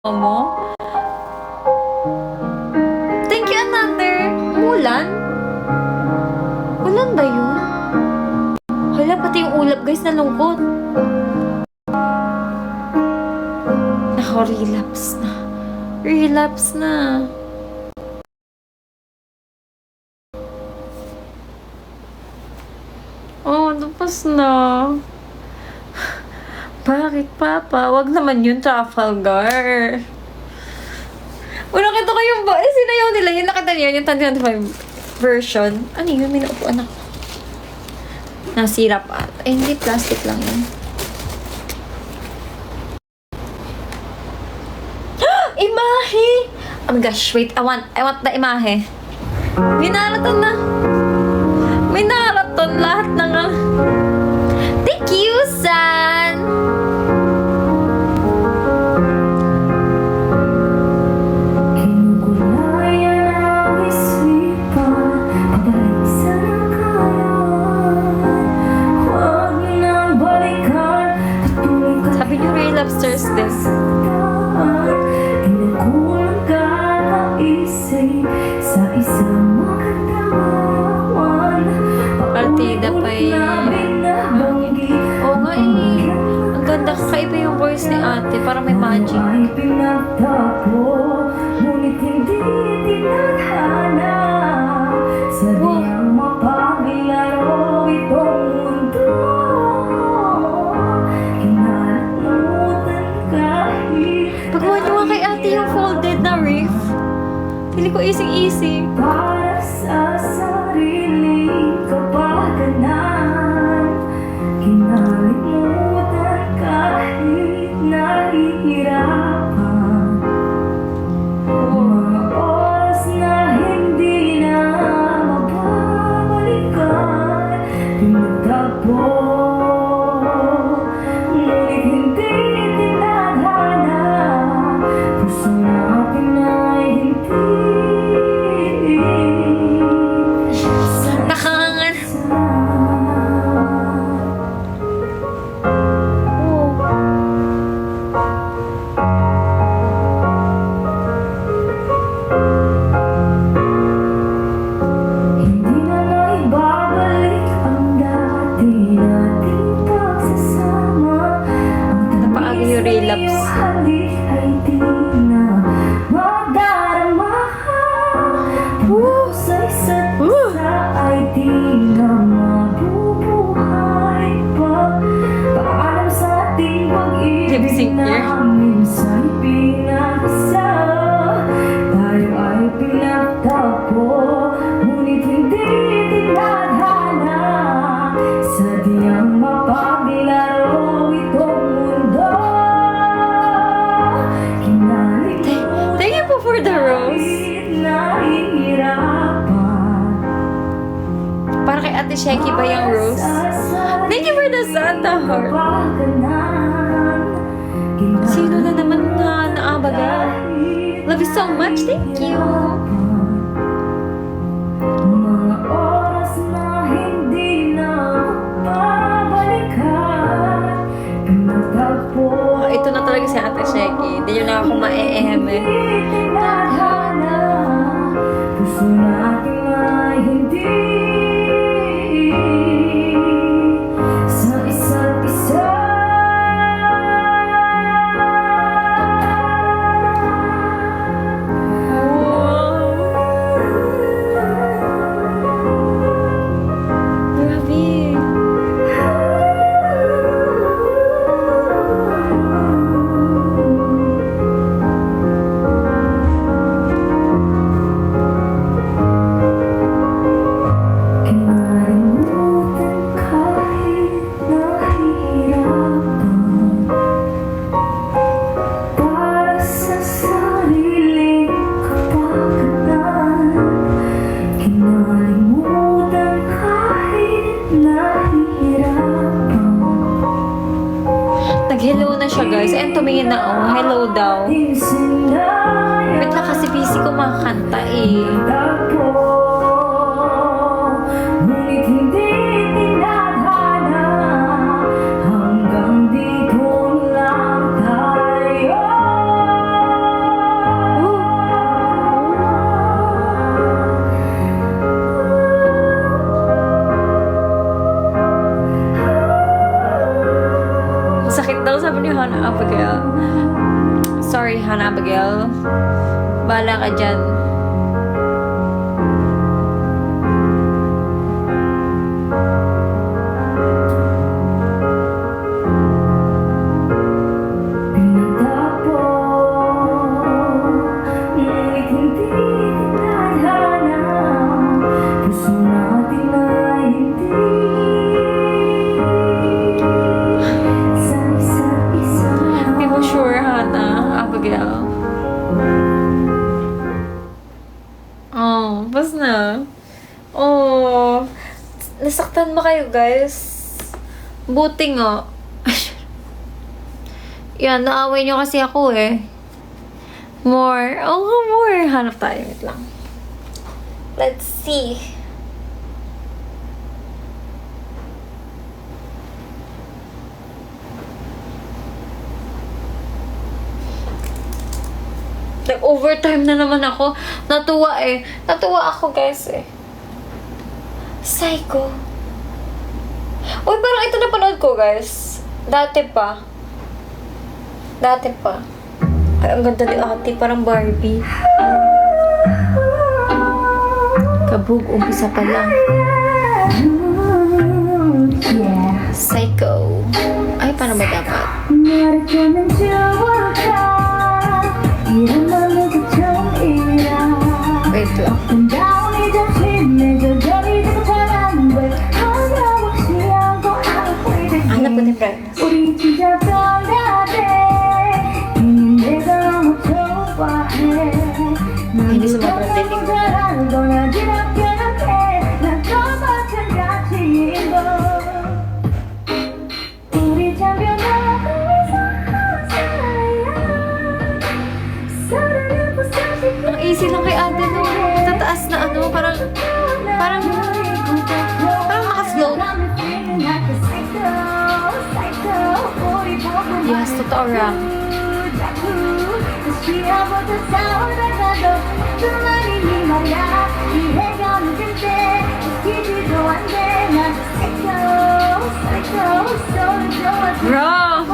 mo. Thank you, another. Ulan? Ulan ba yun? Hala, pati yung ulap, guys, nalungkot. Relapse na. Relapse na. Oh, tapos na. Bakit, Papa? Wag naman yun, Trafalgar. Nakita ko yung sinayaw nila. Yung nakita niyo, yung 2025 version. Ano yun? May naupuan ako. Nasira pa. Eh, hindi. Plastic lang yun. Imahe! Oh my gosh, wait. I want the imahe. May naraton na. May naraton lahat ng Thank you, San! Sabi niyo, Ray Lobsters din. Partida pa Oo nga eh. Ang ganda, kakaiba yung voice ni ate. Parang may magic. Pagawa niyo nga kay ate yung folded na riff. Pili ko easy-easy. Para sa sariling kapakanan, kinalimutan kahit nahihirapan. Mga oras na hindi na mababalikan, pinagtagpo, ngunit hindi tinadhana. Puso natin ay hindi nakangan. Hindi na maibabalik ang dati nating pagsasama. Napaaga yung relapse. Ay di na madarama. Sa isa't isa ay di na mabubuhay pa. Paalam sa ating pag-ibig na minsan pinakasa. Tayo ay pinagtagpo, ngunit hindi tinadhana. Sadyang mapaglaro itong mundo. Thank you po for the rose. Para kay Ate Sheki ba yung rose? Thank you for the Santa heart. Sino na naman na naabaga? Love you so much. Thank you. Mga oras na hindi na babalikan, pinagtagpo. Ito na talaga si Ate Sheki. Hindi nyo na ako ma-eheme. Puso natin ay hindi sa isa't isa. Grabe. Sorry, Hannah Abigail. Bala ka dyan. Hindi mo sure, Hannah Abigail. Oh, bas na. Oh, nasaktan ba kayo, guys? Buti nga. Yan, naaway nyo kasi ako eh. More. Oh, more. Hanap tayo. Wait lang. Let's see. Nag-overtime na naman ako. Natuwa eh. Natuwa ako, guys eh. Psycho. Uy, parang ito napanood ko, guys. Dati pa. Ay, ang ganda ni ate. Parang Barbie. Kabog, umpisa pa lang. Psycho. Ay, paano ba dapat? Wait lang. Hanap ko ni Friends. Hindi sumabrang dinig mo. Ang easy lang kay ate no. Tataas na ano, parang naka-float. Yes, totoo rap. Bro!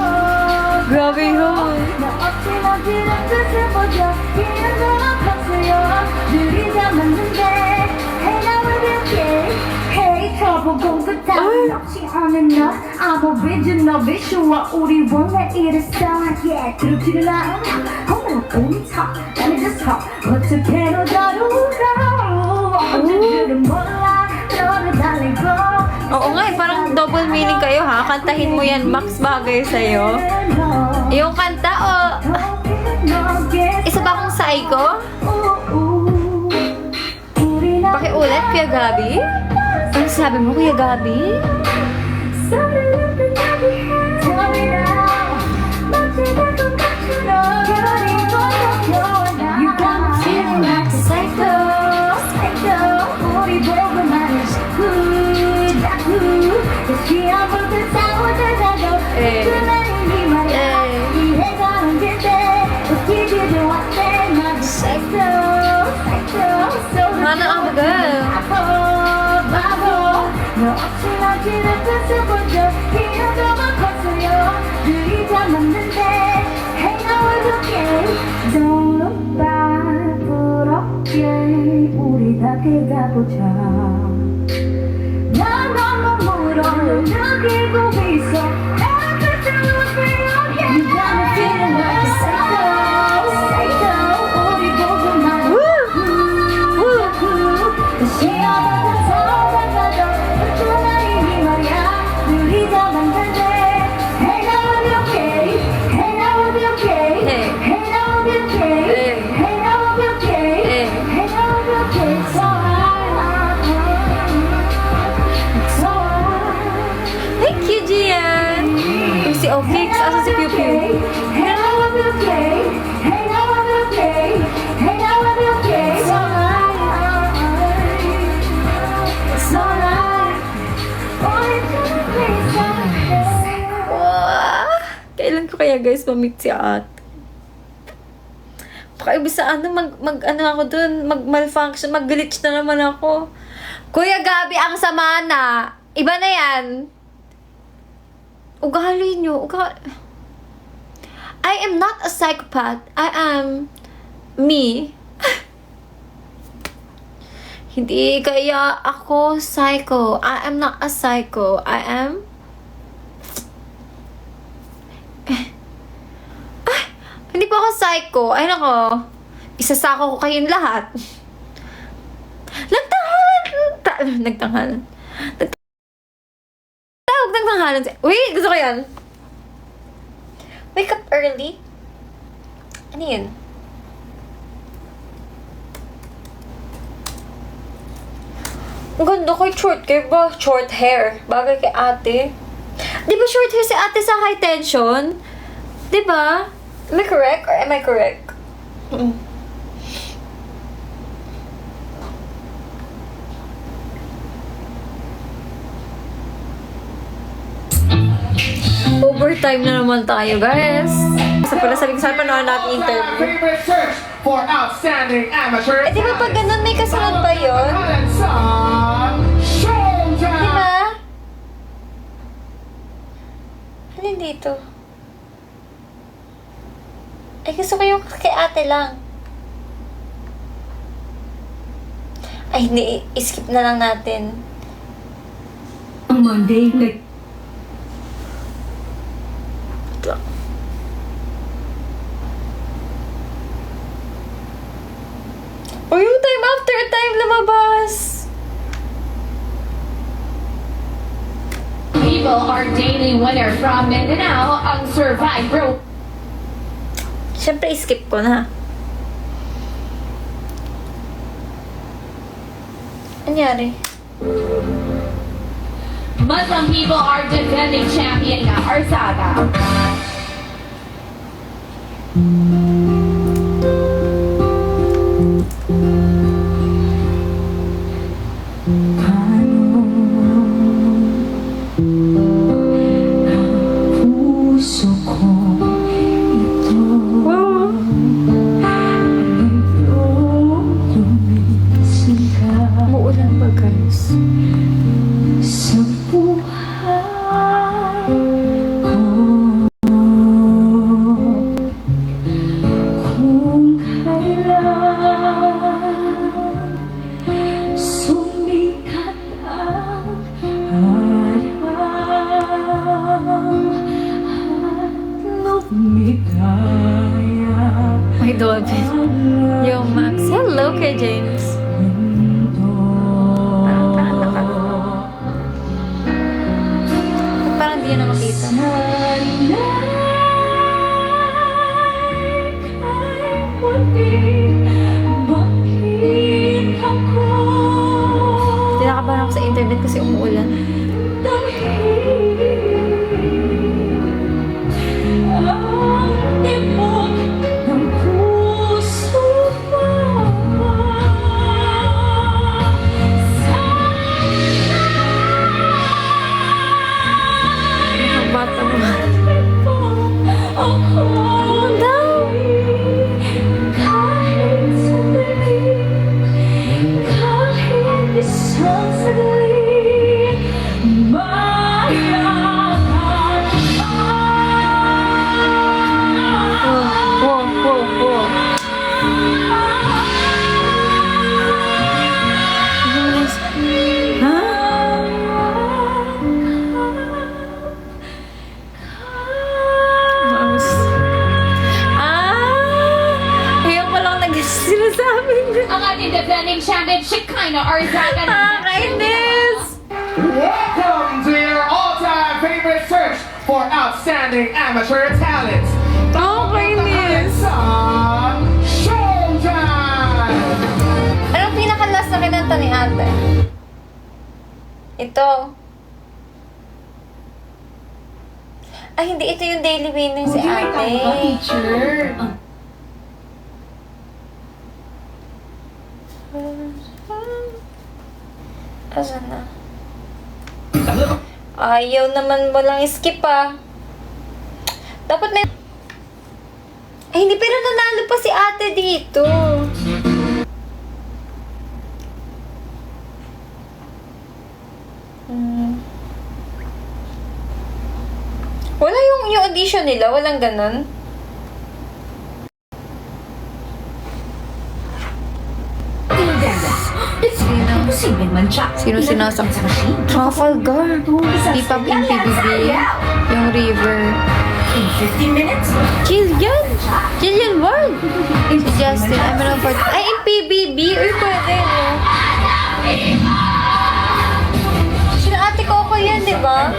Grabe yun! I'm original visual 우리 원래 이랬어 yeah 그렇지는 않아 엄마랑 오니 척 나는 just talk 어떻게 너 다루고 언제들은 몰라 너를 달리고 oo nga eh, parang double meaning kayo ha. Kantahin mo yan, Max, bagay sa'yo. Yung kanta o... isa ba akong psycho? Pakiulit, Kuya Gabi? Ano sabi mo, Kuya Gabi? You got me feeling like a psycho, psycho. 우리 보고 말해 Hannah Abigail. Don't look back, 부럽게 우리 닿게 가보자. 난 너무 느끼고 있어. Everything will be okay. You got me feeling like a psycho, psycho. 우리 보고 말해. 다시 한번 살아가도 어쩌나 이 말이야. 우리 다 만났네. Hey now we'll be okay. Hey now we'll be okay. Hey now we'll be okay. Hey now we'll be okay. Hey now we'll be okay. So thank you, Gian! Yung si Ofix, asa si Pew Pew? Hey, now I'll be okay. Hey, now I'll be okay. Hey, now I'll be okay. So kailan ko kaya guys ma-meet si At? Baka ibig sa ano, ano ako dun, malfunction, mag-glitch na naman ako. Kuya Gabi, ang sama na. Iba na yan. Ugali nyo. I am not a psychopath. I am me. Hindi kaya ako psycho. I am not a psycho. I am... Hindi po ako psycho. Ay nako. Isasako ko kayong lahat. Nagtanghalan. Tawag nagtanghalan. Wait, gusto ko yan. Wake up early? Ano yun? Ang ganda kay short hair ba? Short hair. Bagay kay ate. Di ba short hair si ate sa high tension? Di ba? Am I correct or am I correct? Overtime na naman tayo, guys. Sa pala sabi ko, saan panood natin interview? Favorite search for outstanding amateur. Eh, di ba pag ganun may kasunod pa yun? Di ba? Ano yun dito? Ay, gusto ko yung kay ate lang. Ay, hindi. I-skip na lang natin. Ang Monday, O yung time after time lumabas. People, our daily winner from Mindanao, ang Survivor. Siyempre, i-skip ko na. Anyari? Muslim people are defending champion na Arzada. Umuulan ba, guys? Sa buhay ko, kung kailan sumikat ang araw at lumigaya My dolphin. Yo, Max. Hello, kay James. Parang di na makita. Tinakabahan ako sa internet kasi umuulan. Ang bata mo. Ano daw? Ngayon pa lang sinasabi niya. Ang ating defending champion, Shekinah Arzada. Kainis! Welcome to your all-time favorite search for outstanding amateur talent. Kainis! Showtime! Anong pinaka-last na kinanta ni ate? Ito. Ay, hindi. Ito yung daily winner si ate. teacher. Asan na? Ayaw naman walang skip ah. Dapat may... Ay, hindi. Pero nanalo pa si ate dito. Wala yung audition nila. Walang ganun. Imposibleng mantsa. Sino sinasak? Sa machine. Trafalgar. P-pop in PBB. Yung River. In 15 minutes, Jillian Ward. Si Justin. Emerald Ford. Ay, in PBB. Uy, pwede, no? Sino ate Coco yan, di ba?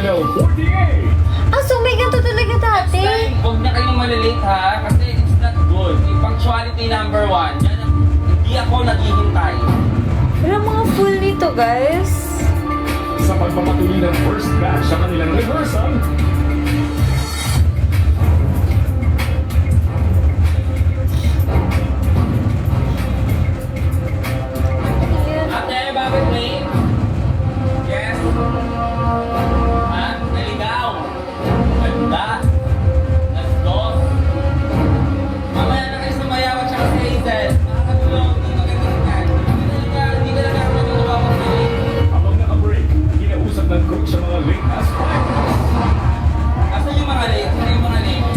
Ah, so may ganito talaga dati. Huwag na kayong malilate ha, kasi it's not good. Yung punctuality number 1, yan ang hindi ako naghihintay. Wala mga full nito, guys. Sa pagpapatuloy ng first batch sa kanilang rehearsal, Ate, bakit late? Yes? Ha? Naligaw? Ganda? Let's go? Mamaya na kayo sumayaw at saka si Hazel. Makakatulong, hindi magandang yan. Hindi ka lang ako natutuwa ko sa habang naka-break, kinausap ng coach sa mga late aspect. Asan yung mga late? Saan yung mga late?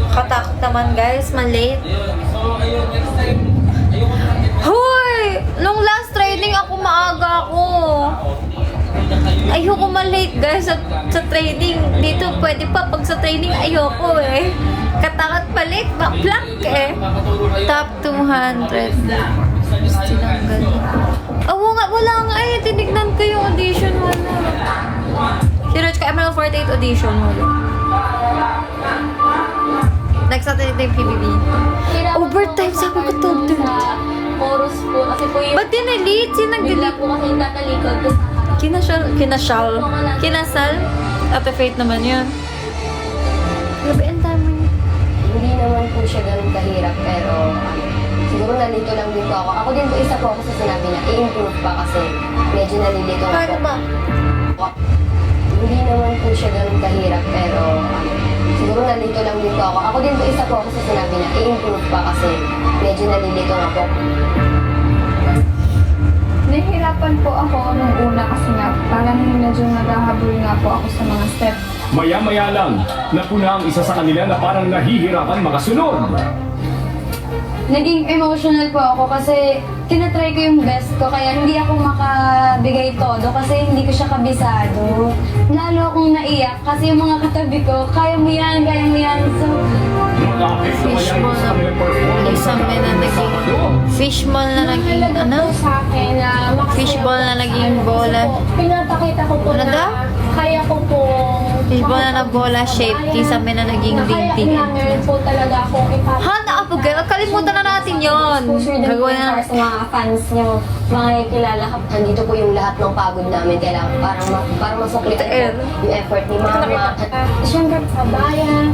Katakot naman, guys. Malate. Ayun. So, ayun. Next time, ayoko na lang Hoy! Nung last training ako, maaga ako. Ayoko malate, guys, sa training. Dito, pwede pa. Pag sa training, ayoko eh. Katakot palate, blank eh. Top 200. Tinanggal. Oo nga, wala nga eh. Tinignan ko yung audition, wala. Sinerch ko, Emerald 48 audition, wala. Next natin ito yung PBB. Overtime, sabi ko top 10. Chorus po. Kasi po yung... Ba't din-elite? Sino Bigla nag-delete? po kasi yung tatalikod ko. Kinasal? Ate Faith naman yun. Grabe, ang dami. Hindi naman po siya ganun kahirap, pero siguro nalito lang din po ako. Ako din po, isa po ako sa sinabi niya, i-improve pa kasi medyo nalilito ako. Paano ba? Hindi naman po siya ganun kahirap, pero siguro nalito lang din po ako. Ako din po, isa po ako sa sinabi niya, i-improve pa kasi medyo nalilito ako. Nahihirapan po ako nung una kasi nga parang medyo naghahabol nga po ako sa mga steps. Maya-maya lang, napuna ang isa sa kanila na parang nahihirapan makasunod. Naging emotional po ako kasi tinatry ko yung best ko kaya hindi ako makabigay todo kasi hindi ko siya kabisado. Lalo akong naiyak kasi yung mga katabi ko, kaya mo yan, kaya mo yan. So, Maka-apekto kaya ito sa kanilang performance sa Isang na naging fishball na naging mahalaga ano? po sa akin na makasaya Fishball na naging bola. po. Pinapakita ko po Ano na daw? kaya ko po Fishball na bola shape kisa may na naging dainty. Kaya meron po talaga akong ipapakita. Ha, naapagay. Kalimutan na natin yon. Gagawin na Para sa mga fans niyo, mga kilala ka. Nandito po yung lahat ng pagod namin. Kailangan para masuklitan po yung effort ni Mama. Siyempre sa bayan,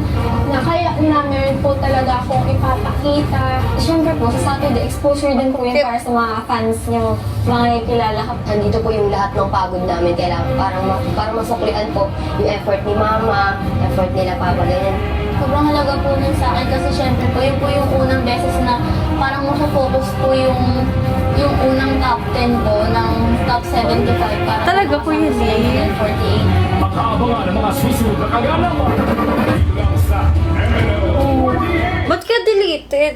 na kaya na meron po talaga akong ipapakita. Siyempre po, sa Saturday exposure din po yun para sa mga fans niyo, mga kilala ka. Nandito po yung lahat ng pagod namin. Kailangan para masuklian po yung effort ni Mama, effort nila Papa, ganyan. Sobrang halaga po nun sa akin kasi syempre po, yun po yung unang beses na parang makafocus po yung unang top 10 po ng top 75 para Talaga po yun eh. 48. Makaabangan ang mga susunod na kaganapan. Dito lang sa MNL48. Ba't ka deleted?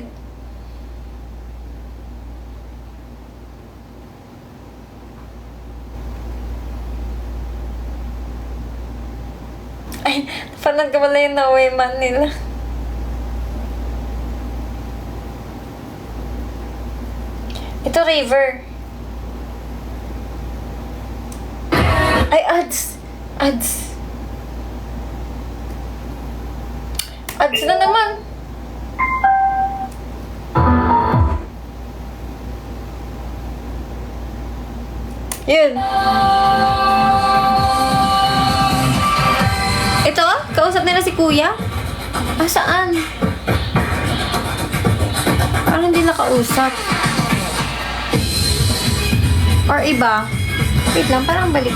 Ay, napanood ko pala yung Away Man nila. Ito, River. Ay, ads. Ads. Ads na naman. Yun. Ito? Kausap nila si Kuya? Ah, saan? Parang hindi nakausap. Or iba? Wait lang, parang balik.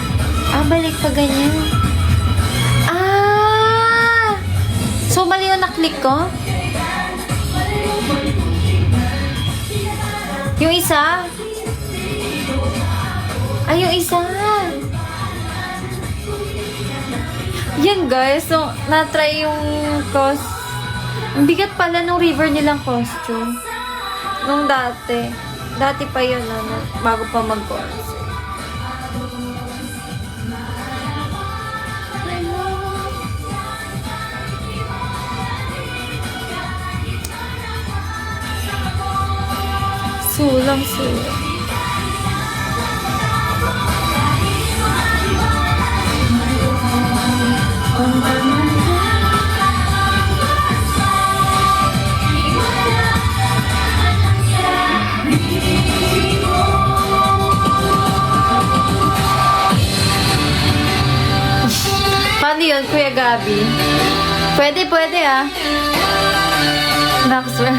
Ah, balik pa ganyan. Ah! So, mali yung naklik ko? Yung isa? Ay, yung isa! Yan guys, so na-try yung Ang bigat pala nung River nilang costume. Nung dati. Dati pa yun, ano, bago pa mag-concert. Sulang. Paano yun, Kuya Gabi? Pwede ah. Maxwell.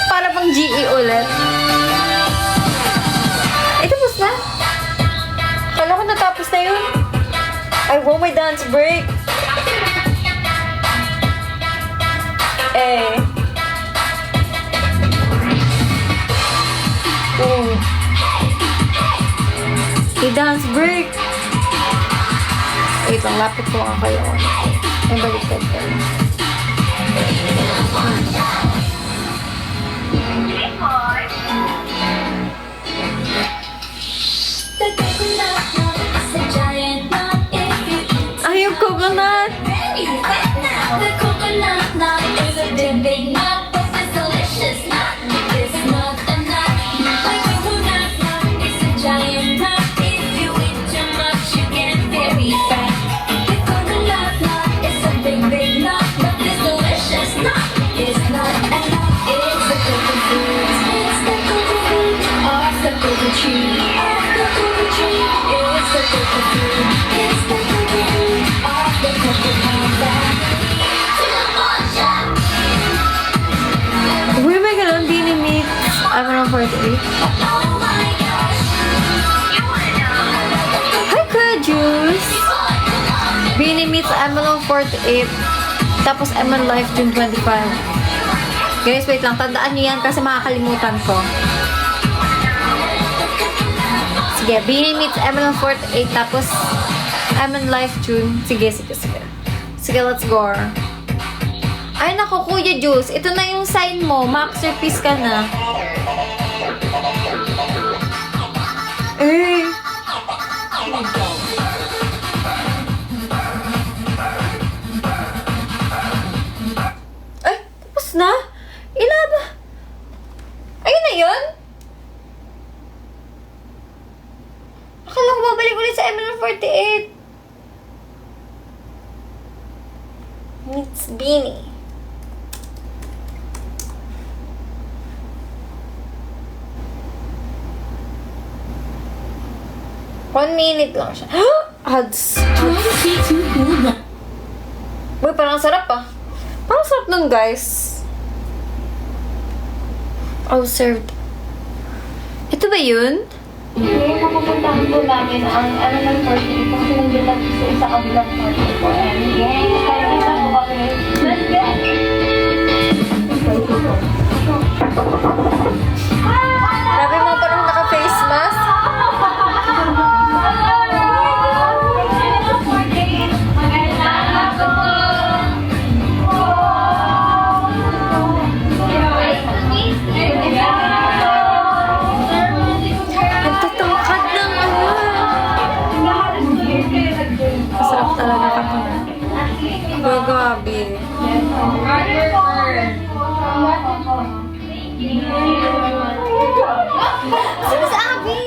Para bang GE ulit. Ay, tapos na? Kala ko natapos na yun. I want my dance break. Eh. I-dance break. Wait lang, lapit ko nga kayo. Ay, baliktad ko. Ay, yung coconut! The coconut nut is a big nut, but it's delicious nut. It's not a nut. The coconut nut is a giant nut. If you eat too much, you get very fat. The coconut nut is a big nut, but it's delicious nut. It's not a nut. It's the coconut fruit. It's the coconut fruit off the coconut tree. Off the coconut tree. It's the coconut fruit. It's the coconut fruit off the coconut family. Uy, may ganun. Dini meets Avalon 48. Hi, Kuya Juice! Bini meets Avalon 48. Tapos Eman Live June 25. Guys, wait lang. Tandaan niyo yan kasi makakalimutan ko. Sige, Bini meets Avalon 48. Tapos Eman Live June. Sige. Sige, let's go. Ay, naku, Kuya Juice. Ito na yung sign mo. Masterpiece ka na. Eh. Ay, tapos na? Ilan ba? Ayun na yun? Akala ko babalik ulit sa Emerald 48. Meets Beanie. One minute lang siya. Ads. Uy, parang sarap ah. Parang sarap nun, guys. Oh, served. Ito ba yun? Ngayon, mapupuntahan po namin ang Element 48 kasi nandun lang sa isa kabilang 44. And yay! Kaya kita po kami. Let's go! Grabe mo parang naka-face mask. Nagtatangkad ng ano. Masarap talaga kapag. Grabe. Sabi sa Abi!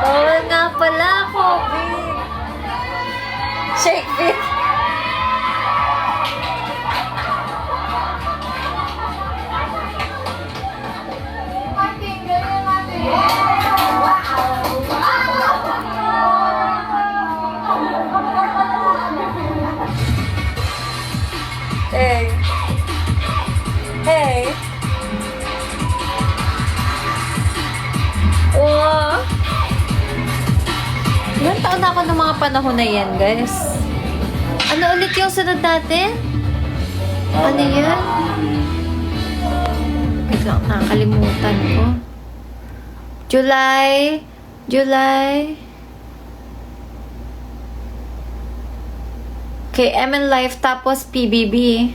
Bawal nga pala ako, babe. Shake it. Hey. Hey. Wow. Ilang taon na ako ng mga panahon na yan, guys. Ano ulit yung sunod natin? Ano yan? Wait lang, nakakalimutan ko. July. 20 Okay, MN Life tapos PBB.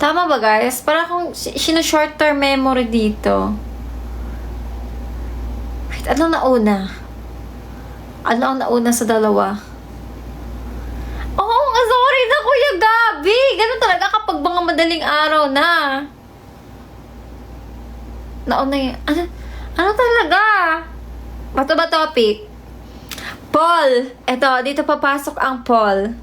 Tama ba guys? Para akong short term memory dito. Wait, ano nauna? Ano ang nauna sa dalawa? Oo, sorry na Kuya Gabi. Ganun talaga kapag mga madaling araw na. Nauna yun. Ano talaga? Bato ba topic? Paul. Eto, dito papasok ang Paul.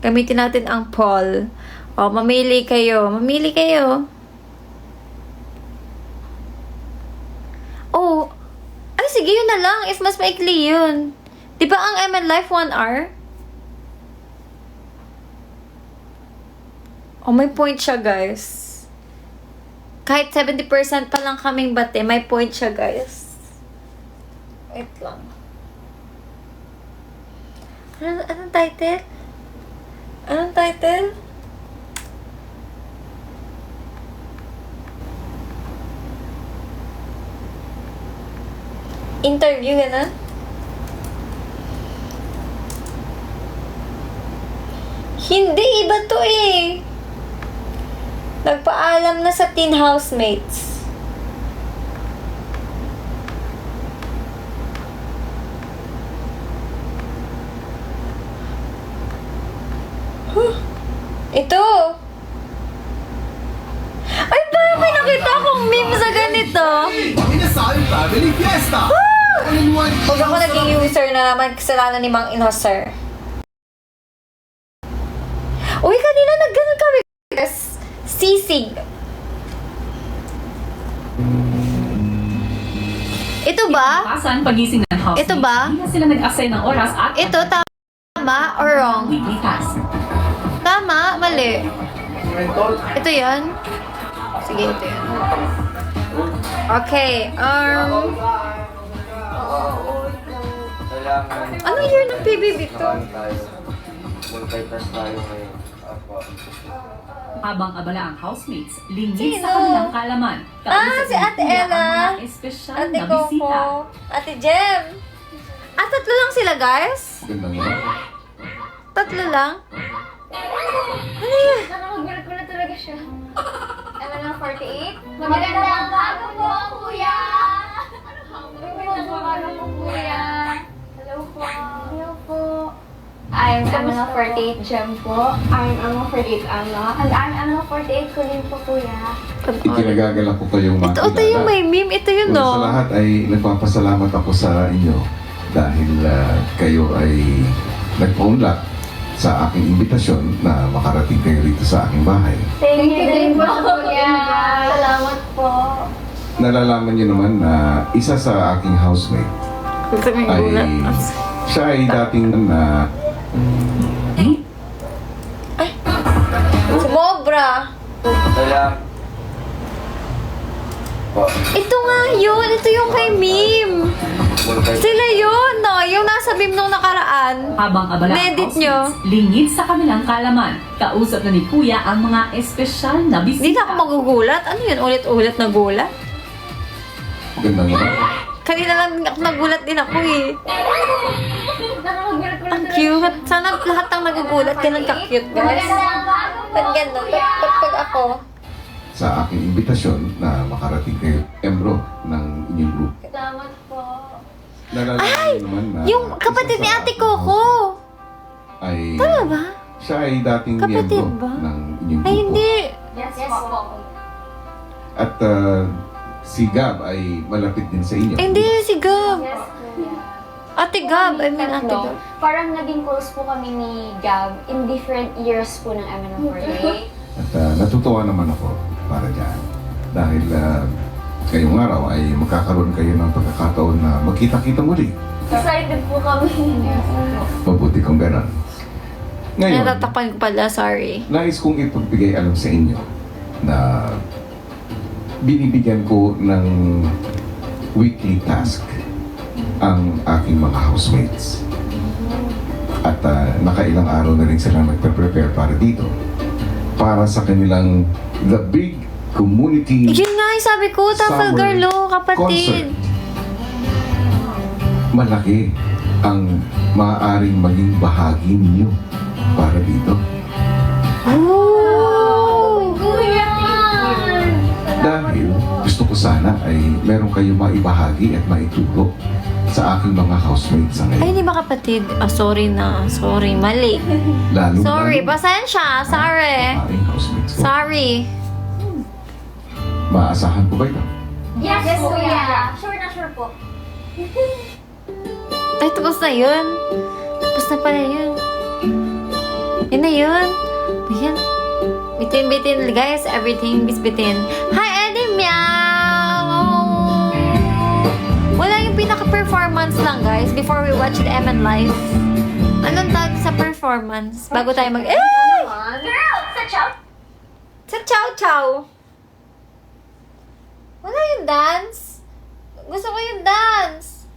Gamitin natin ang Paul. O, mamili kayo. Mamili kayo. Oh. Ay, sige, yun na lang. If mas maikli yun. Di ba ang MN Life 1 hour? Oh, may point siya, guys. Kahit 70% pa lang kaming bate, may point siya, guys. Wait lang. Anong title? Anong title? Interview, gano'n? Hindi, iba to eh. Nagpaalam na sa teen housemates. Huh. Ito. Ay, parang may nakita akong meme sa ganito. Inasal Family Fiesta! All-in-one Huwag ako naging user na naman, kasalanan ni Mang Inhoser. Uy, kanina nagganon kami. Sisig. Ito ba? Asan pagising ng house. Ito ba? Hindi na sila nag-assign ng oras at Ito, tama or wrong? weekly task. Tama, mali. Ito yan? Sige, ito yan. Okay, ano year ng PBB to? Multitask tayo ngayon. Apo. Habang abala ang housemates, lingid Sino? sa kanilang kalaman. Kausap Si ni Ate Kuya Ella. ang mga espesyal Ate na bisita. Coco. Ate Jem. Tatlo lang sila, guys? Gandang yan. Tatlo lang? Ano yan? Nakakagulat ko na talaga siya. Ano na, 48? Magandang bago po, kuya! Magandang bago po, kuya! Hello po! Hello po! I'm Amala 48 Gem po. I'm Amala 48 Anna. And I'm Amala 48 Colleen po, kuya. Ikinagagalak ko kayong makilala. Ito yung may meme. Ito yun, Una sa no? lahat ay nagpapasalamat ako sa inyo dahil kayo ay nagpaunlak sa aking imbitasyon na makarating kayo rito sa aking bahay. Thank you din po, kuya. Salamat po. Nalalaman niyo naman na isa sa aking housemate Gusto mo yung ay gulat? siya ay dating na Sumobra. Kaya... Po. Ito nga yun. Ito yung kay meme. Sila yun, no? Yung nasa meme nung nakaraan. Habang abala ang Na-edit housemates, nyo. lingid sa kanilang kalaman. Kausap na ni Kuya ang mga espesyal na bisita. Hindi na ako magugulat. Ano yun? Ulit-ulit na gulat? gandang yan. Kanina lang ako nagulat din ako eh. Nakakagulat ko na Ang cute. Sana lahat ng nagugulat ganun ka-cute, guys. Ba't ganun? Ba't pag ako? Sa aking imbitasyon na makarating kayo membro ng inyong group. Salamat po. Nalalaman niyo naman na Yung kapatid isa ni sa Ate aking Coco. housemate ay Tama ba? siya ay dating Kapatid miyembro ba? ng inyong Ay, grupo. hindi. Yes po. At si Gab ay malapit din sa inyo. Ay, hindi. Si Gab. Yes, kuya. Ate Gab. I mean, Ate Gab. Parang naging close po kami ni Gab in different years po ng MN48. At natutuwa naman ako para dyan. Dahil ngayong araw ay magkakaroon kayo ng pagkakataon na magkita-kita muli. Excited po kami. Mabuti kung gano'n. Ngayon, Natatakpan ko pala. Sorry. nais kong ipagbigay alam sa inyo na binibigyan ko ng weekly task ang aking mga housemates. At nakailang araw na rin sila nagpe-prepare para dito. Para sa kanilang The Big Community Yun nga yung sabi ko. Summer Trafalgar Law, kapatid. Concert. Malaki ang maaaring maging bahagi ninyo para dito. Ooh! Dahil gusto ko sana ay meron kayong maibahagi at maituro sa aking mga housemates sa Ay, ngayon. hindi ba kapatid? Sorry na. Sorry, mali. Sorry, pasensya. Sorry. Aking housemates ko. Sorry. Maasahan ko ba ito? Yes, kuya. Sure na sure po. Ay, tapos na yun. Tapos na pala yun. Yun na yun. Ayan. Bitin, guys. Everything is bitin. Hi, Eddie Meow! Wala yung pinaka-performance lang, guys, before we watch the MN Live. Anong tawag sa performance? Bago tayo mag... Eh! Girl, sa chow. Sa chow chow. Wala yung dance. Gusto ko yung dance.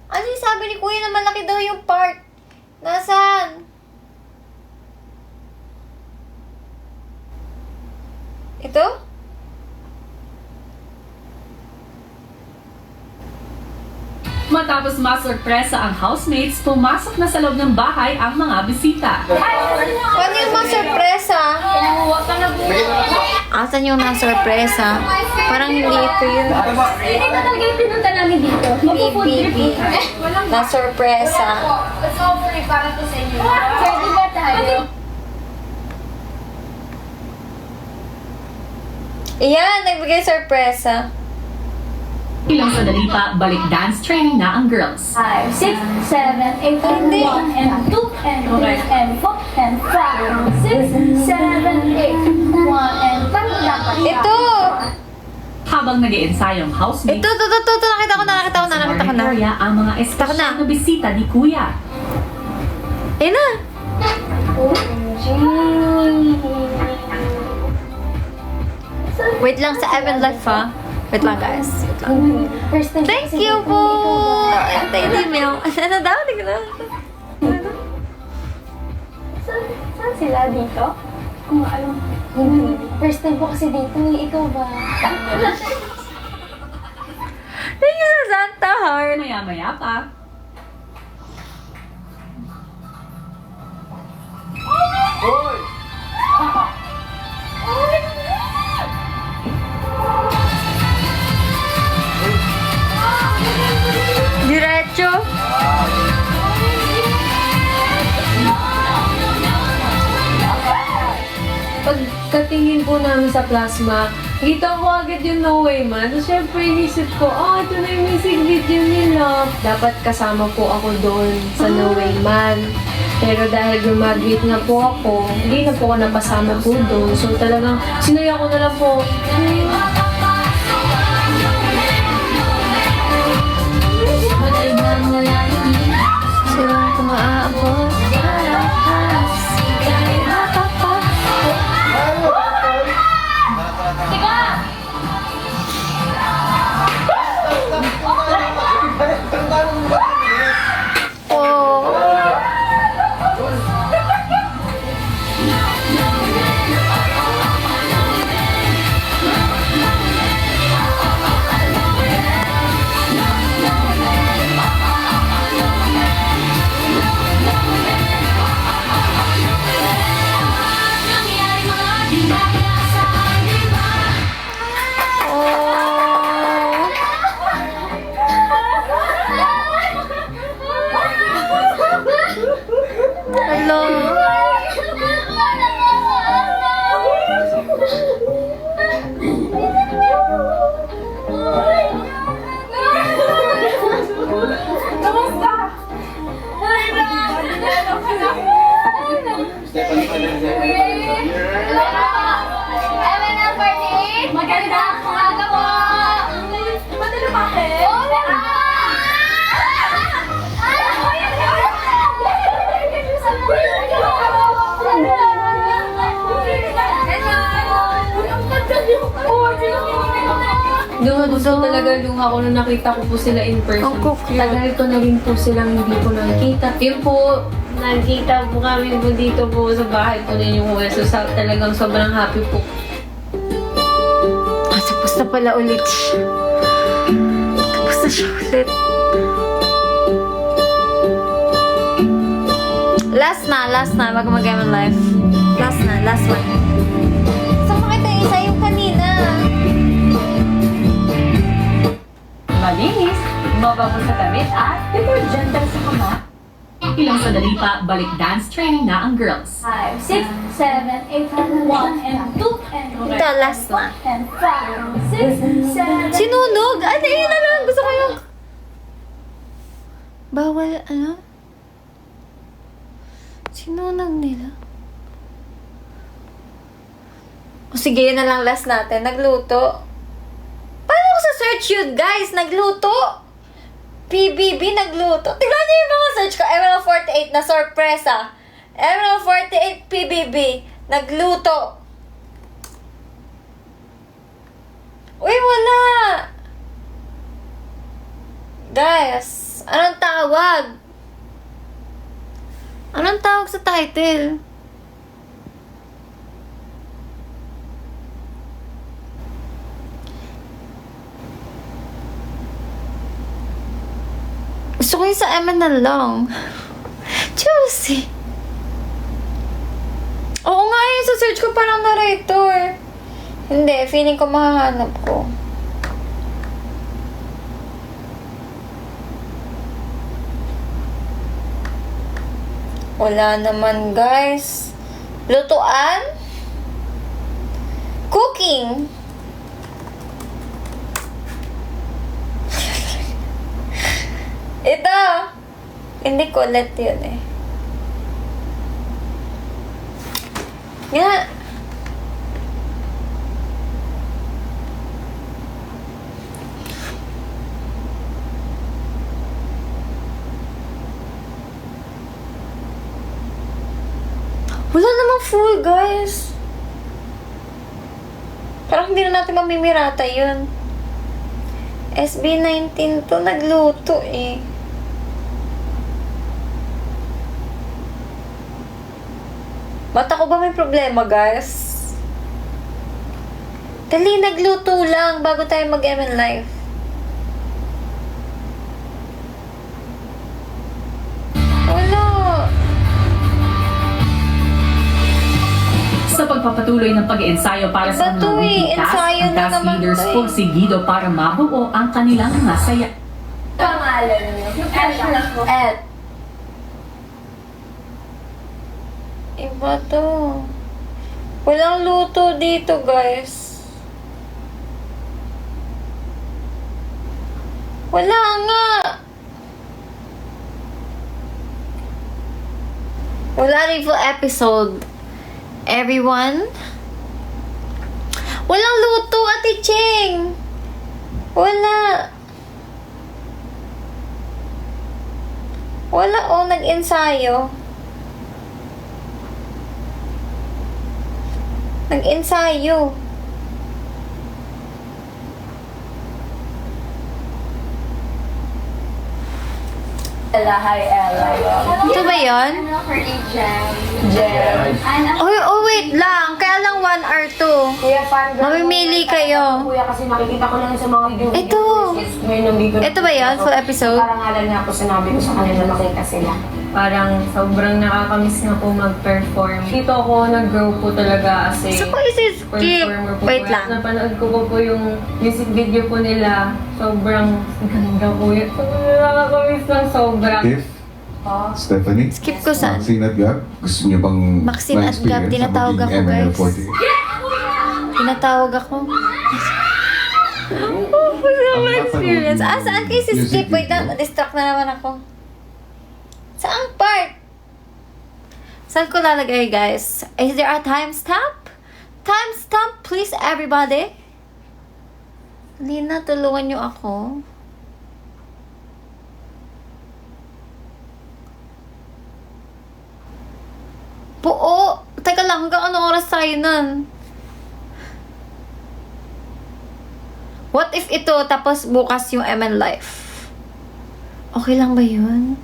Ano yung sabi ni Kuya na malaki daw yung part? Nasaan? Ito? Matapos masurpresa ang housemates, pumasok na sa loob ng bahay ang mga bisita. Ano yung masurpresa? Asan yung nasurpresa? Parang hindi ito yun. Hindi ba talaga yung pinunta namin dito? Baby. Nasurpresa. It's all free para to sa inyo. Pwede ba tayo? Iyan, nagbigay sorpresa. Ilang sandali pa, balik dance training na ang girls. 5, 6, 7, 8, and 1, and 2, and 3, and 4, and 5, 6, 7, 8, 1, and 5, dapat siya. Ito! Habang nag-iensayong housemates, Ito. Nakita ko na. area ang mga espesyal na bisita ni Kuya. Ayun na. Wait lang sa Evan Life, ha? Wait lang, guys. Wait lang. First time Thank you po! Thank you, Mel. Ano daw? Hindi ko na. Saan sila dito? Kung alam. First time po kasi dito eh. Ikaw ba? Thank you, Santa Heart. Maya-maya pa, Diretso. Pagkatingin po namin sa plasma, kita ko agad yung No Way Man. So, syempre, inisip ko, ito na yung music video nila. Dapat kasama po ako doon sa No Way Man. Pero dahil graduate nga po ako, hindi na po ako napasama po doon. So, talagang sinuya ko na lang po. Silang kumaabot. Magandang umaga po! Madalo pa kayo? Dumadusok talaga luha ko nung nakita ko po sila in person. Ang cute. Tagal ko na rin po silang hindi ko nakikita. Yun po, nagkita po kami po dito po sa bahay po ninyo po. So, talagang sobrang happy po. Tapos na pala ulit siya. Tapos na siya ulit. Last na, bago mag-game live. last one. Saan makita yung isa yung kanina? Malinis, mabango sa damit at detergent sa kamay. Ilang sandali pa, balik dance training na ang girls. 5, 6, 7, 8, 1 and 2 and Ito, last na. and 5, 6, 7. Sinunog! Ano yun na lang? Gusto ko yung... Bawal, ano? Sinunog nila. O sige, yun na lang last natin. Nagluto. Paano ko sa search yun, guys? Nagluto? PBB nagluto. Tignan niyo yung mga search ko. Emerald 48 na sorpresa. Emerald 48 PBB. Nagluto. Uy, wala. Guys, anong tawag? Anong tawag sa title? Gusto ko yung sa Emma na lang. Juicy. Oo nga yun, sa search ko parang narrator. Hindi, feeling ko mahahanap ko. Wala naman, guys. Lutuan? Cooking? Ito! Hindi kulit yun eh. Nga! Wala namang full, guys. Parang hindi na natin mamimirata yun. SB19 to, nagluto eh. Mata ko ba may problema, guys? Dali, nagluto lang bago tayo mag-MN live. Wala. Sa pagpapatuloy ng pag-iensayo para sa Iba to mga eh. weekly task, Ensayo ang na task naman leaders to eh. po si Guido para mabuo ang kanilang masaya. Pangalan niyo. At iba to. Walang luto dito, guys. Wala nga. Wala rin full episode. Everyone? Walang luto, Ate Ching. Wala. Wala, oh, nag-ensayo. Nag-ensayo. Ella, hi Ella. Ito ba yun? Ano for Jen? Jen. Oh, wait lang. Kaya lang 1 or 2. Kuya, fan girl. Mamimili kayo. Kuya, kasi nakikita ko lang sa mga video. Ito. Ngayon, nandito. Ito ba yun? Full episode? Parangalan nga po sinabi ko sa kanila makita sila. Parang sobrang nakakamiss na po mag-perform. Dito ako nag-grow po talaga as a Gusto ko isi-skip. performer po. Wait Kaya lang. Napanood ko po yung music video po nila. Sobrang ganda po yun. Sobrang nakakamiss ng sobra. Tiff, Stephanie, Skip ko saan? Maxine at Gab, gusto niyo bang Maxine at Gab, ma-experience tinatawag ang ako, maging guys. MNL48? Tinatawag ako. Oh, gusto ko experience. Saan kayo si-skip? Wait lang, distract na naman ako. Saang part? Saan ko lalagay, guys? Is there a timestamp? Timestamp, please, everybody. Lina, tulungan niyo ako. Oo. Teka lang, hanggang anong oras tayo nun? What if ito, tapos bukas yung MN Life? Okay lang ba yun?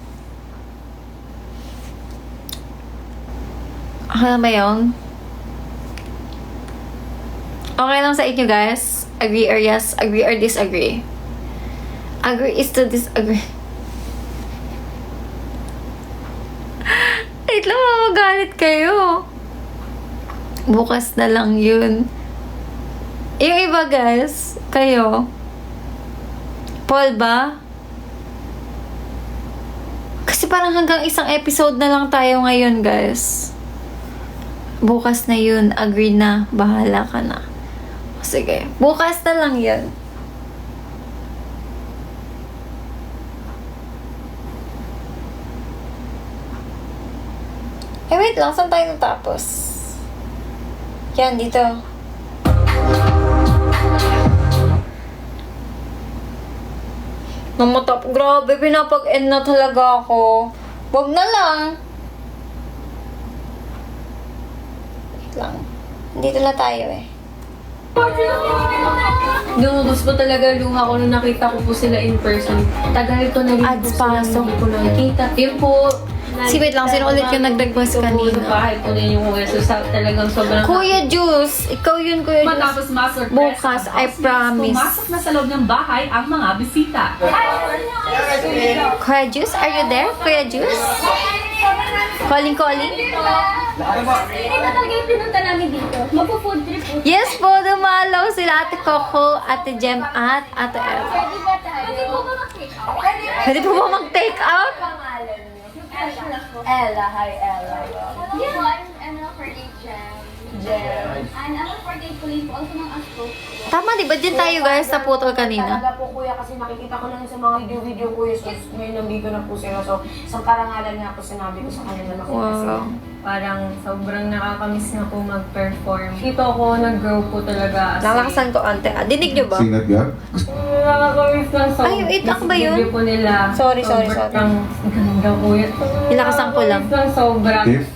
Okay lang ba yun? Okay lang sa inyo, guys? Agree or yes? Agree or disagree? Agree is to disagree. Wait lang, mamagalit kayo. Bukas na lang yun. Yung iba guys, kayo. Paul ba? Kasi parang hanggang isang episode na lang tayo ngayon guys. Bukas na yun. Agree na. Bahala ka na. Sige. Bukas na lang yun. Wait lang. Saan tayo natapos? Yan, dito. Namatap. Grabe, pinapag-end na talaga ako. Wag na lang. Wait lang. Dito na tayo eh. Lumabas po talaga luha ko nung nakita ko po sila in person. Tagal ko na rin Ads po sila pasok. hindi ko nakikita. Yun po. Wait lang, sino ulit yung nag-request kanina? Bahay po din yung kuya. So, talagang sobrang... Kuya Juice! Ikaw yun, Kuya Juice. Matapos masurpresa Bukas, ang I housemates, promise. pumasok na sa loob ng bahay ang mga bisita. Kuya Juice, are you there? Kuya Juice? Calling? Hindi na talaga yung pinunta namin dito. Magpo-food trip po. Yes po, dumalaw sila Ate Coco, Ate Jem, at Ate El. Pwede ba tayo? Pwede po ba mag-take out? Pwede po ba mag-take out? Ella, hi Ella. Ano for Jem? And ano for date ko rin po. Also ng asko. Tama, di ba? Diyan tayo guys, sa putol kanina. Talaga po kuya kasi nakikita ko lang sa mga video kuya. So ngayon nandito na po sila. So isang karangalan nga po sinabi ko sa kanila na makita sila. Wow. Parang sobrang nakakamiss na po mag-perform. Dito ako nag-grow po talaga. Nalakasan ko, ante. Dinig nyo ba? Sinat Gab? Nakakamiss lang so. Ay, wait lang ba yun? Video po nila. Sorry. Sobrang ganda kuya. Nilakasan ko lang. Nakakamiss lang sobra. Tiff?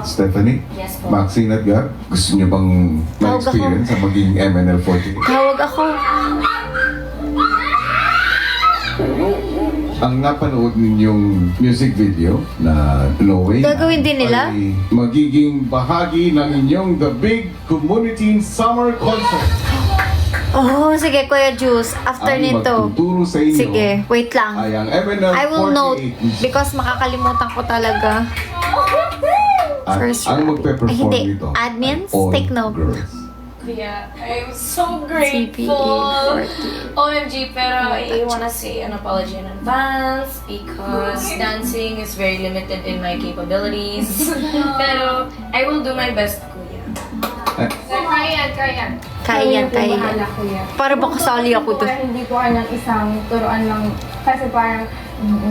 Stephanie? Yes po. Maxine at Gab? Gusto niyo bang ma-experience sa maging MNL48? Tawag ako. Ang napanood ninyong music video na No Way Gagawin din nila? ay magiging bahagi ng inyong The Big Community Summer Concert. Oh, sige, Kuya Juice. After Ang nito. magtuturo sa inyo Sige, wait lang. ay ang MNL48 I will note because makakalimutan ko talaga. at First ang round. magpe-perform Ay, hindi. nito Admins, ay all take note. girls. Yeah, I'm so CPE 40. OMG, pero I wanna say an apology in advance because dancing is very limited in my capabilities. Pero I will do my best, kuya. Kaya yan. Para bang kasali ako doon. Hindi po ng isang turuan lang. Kasi parang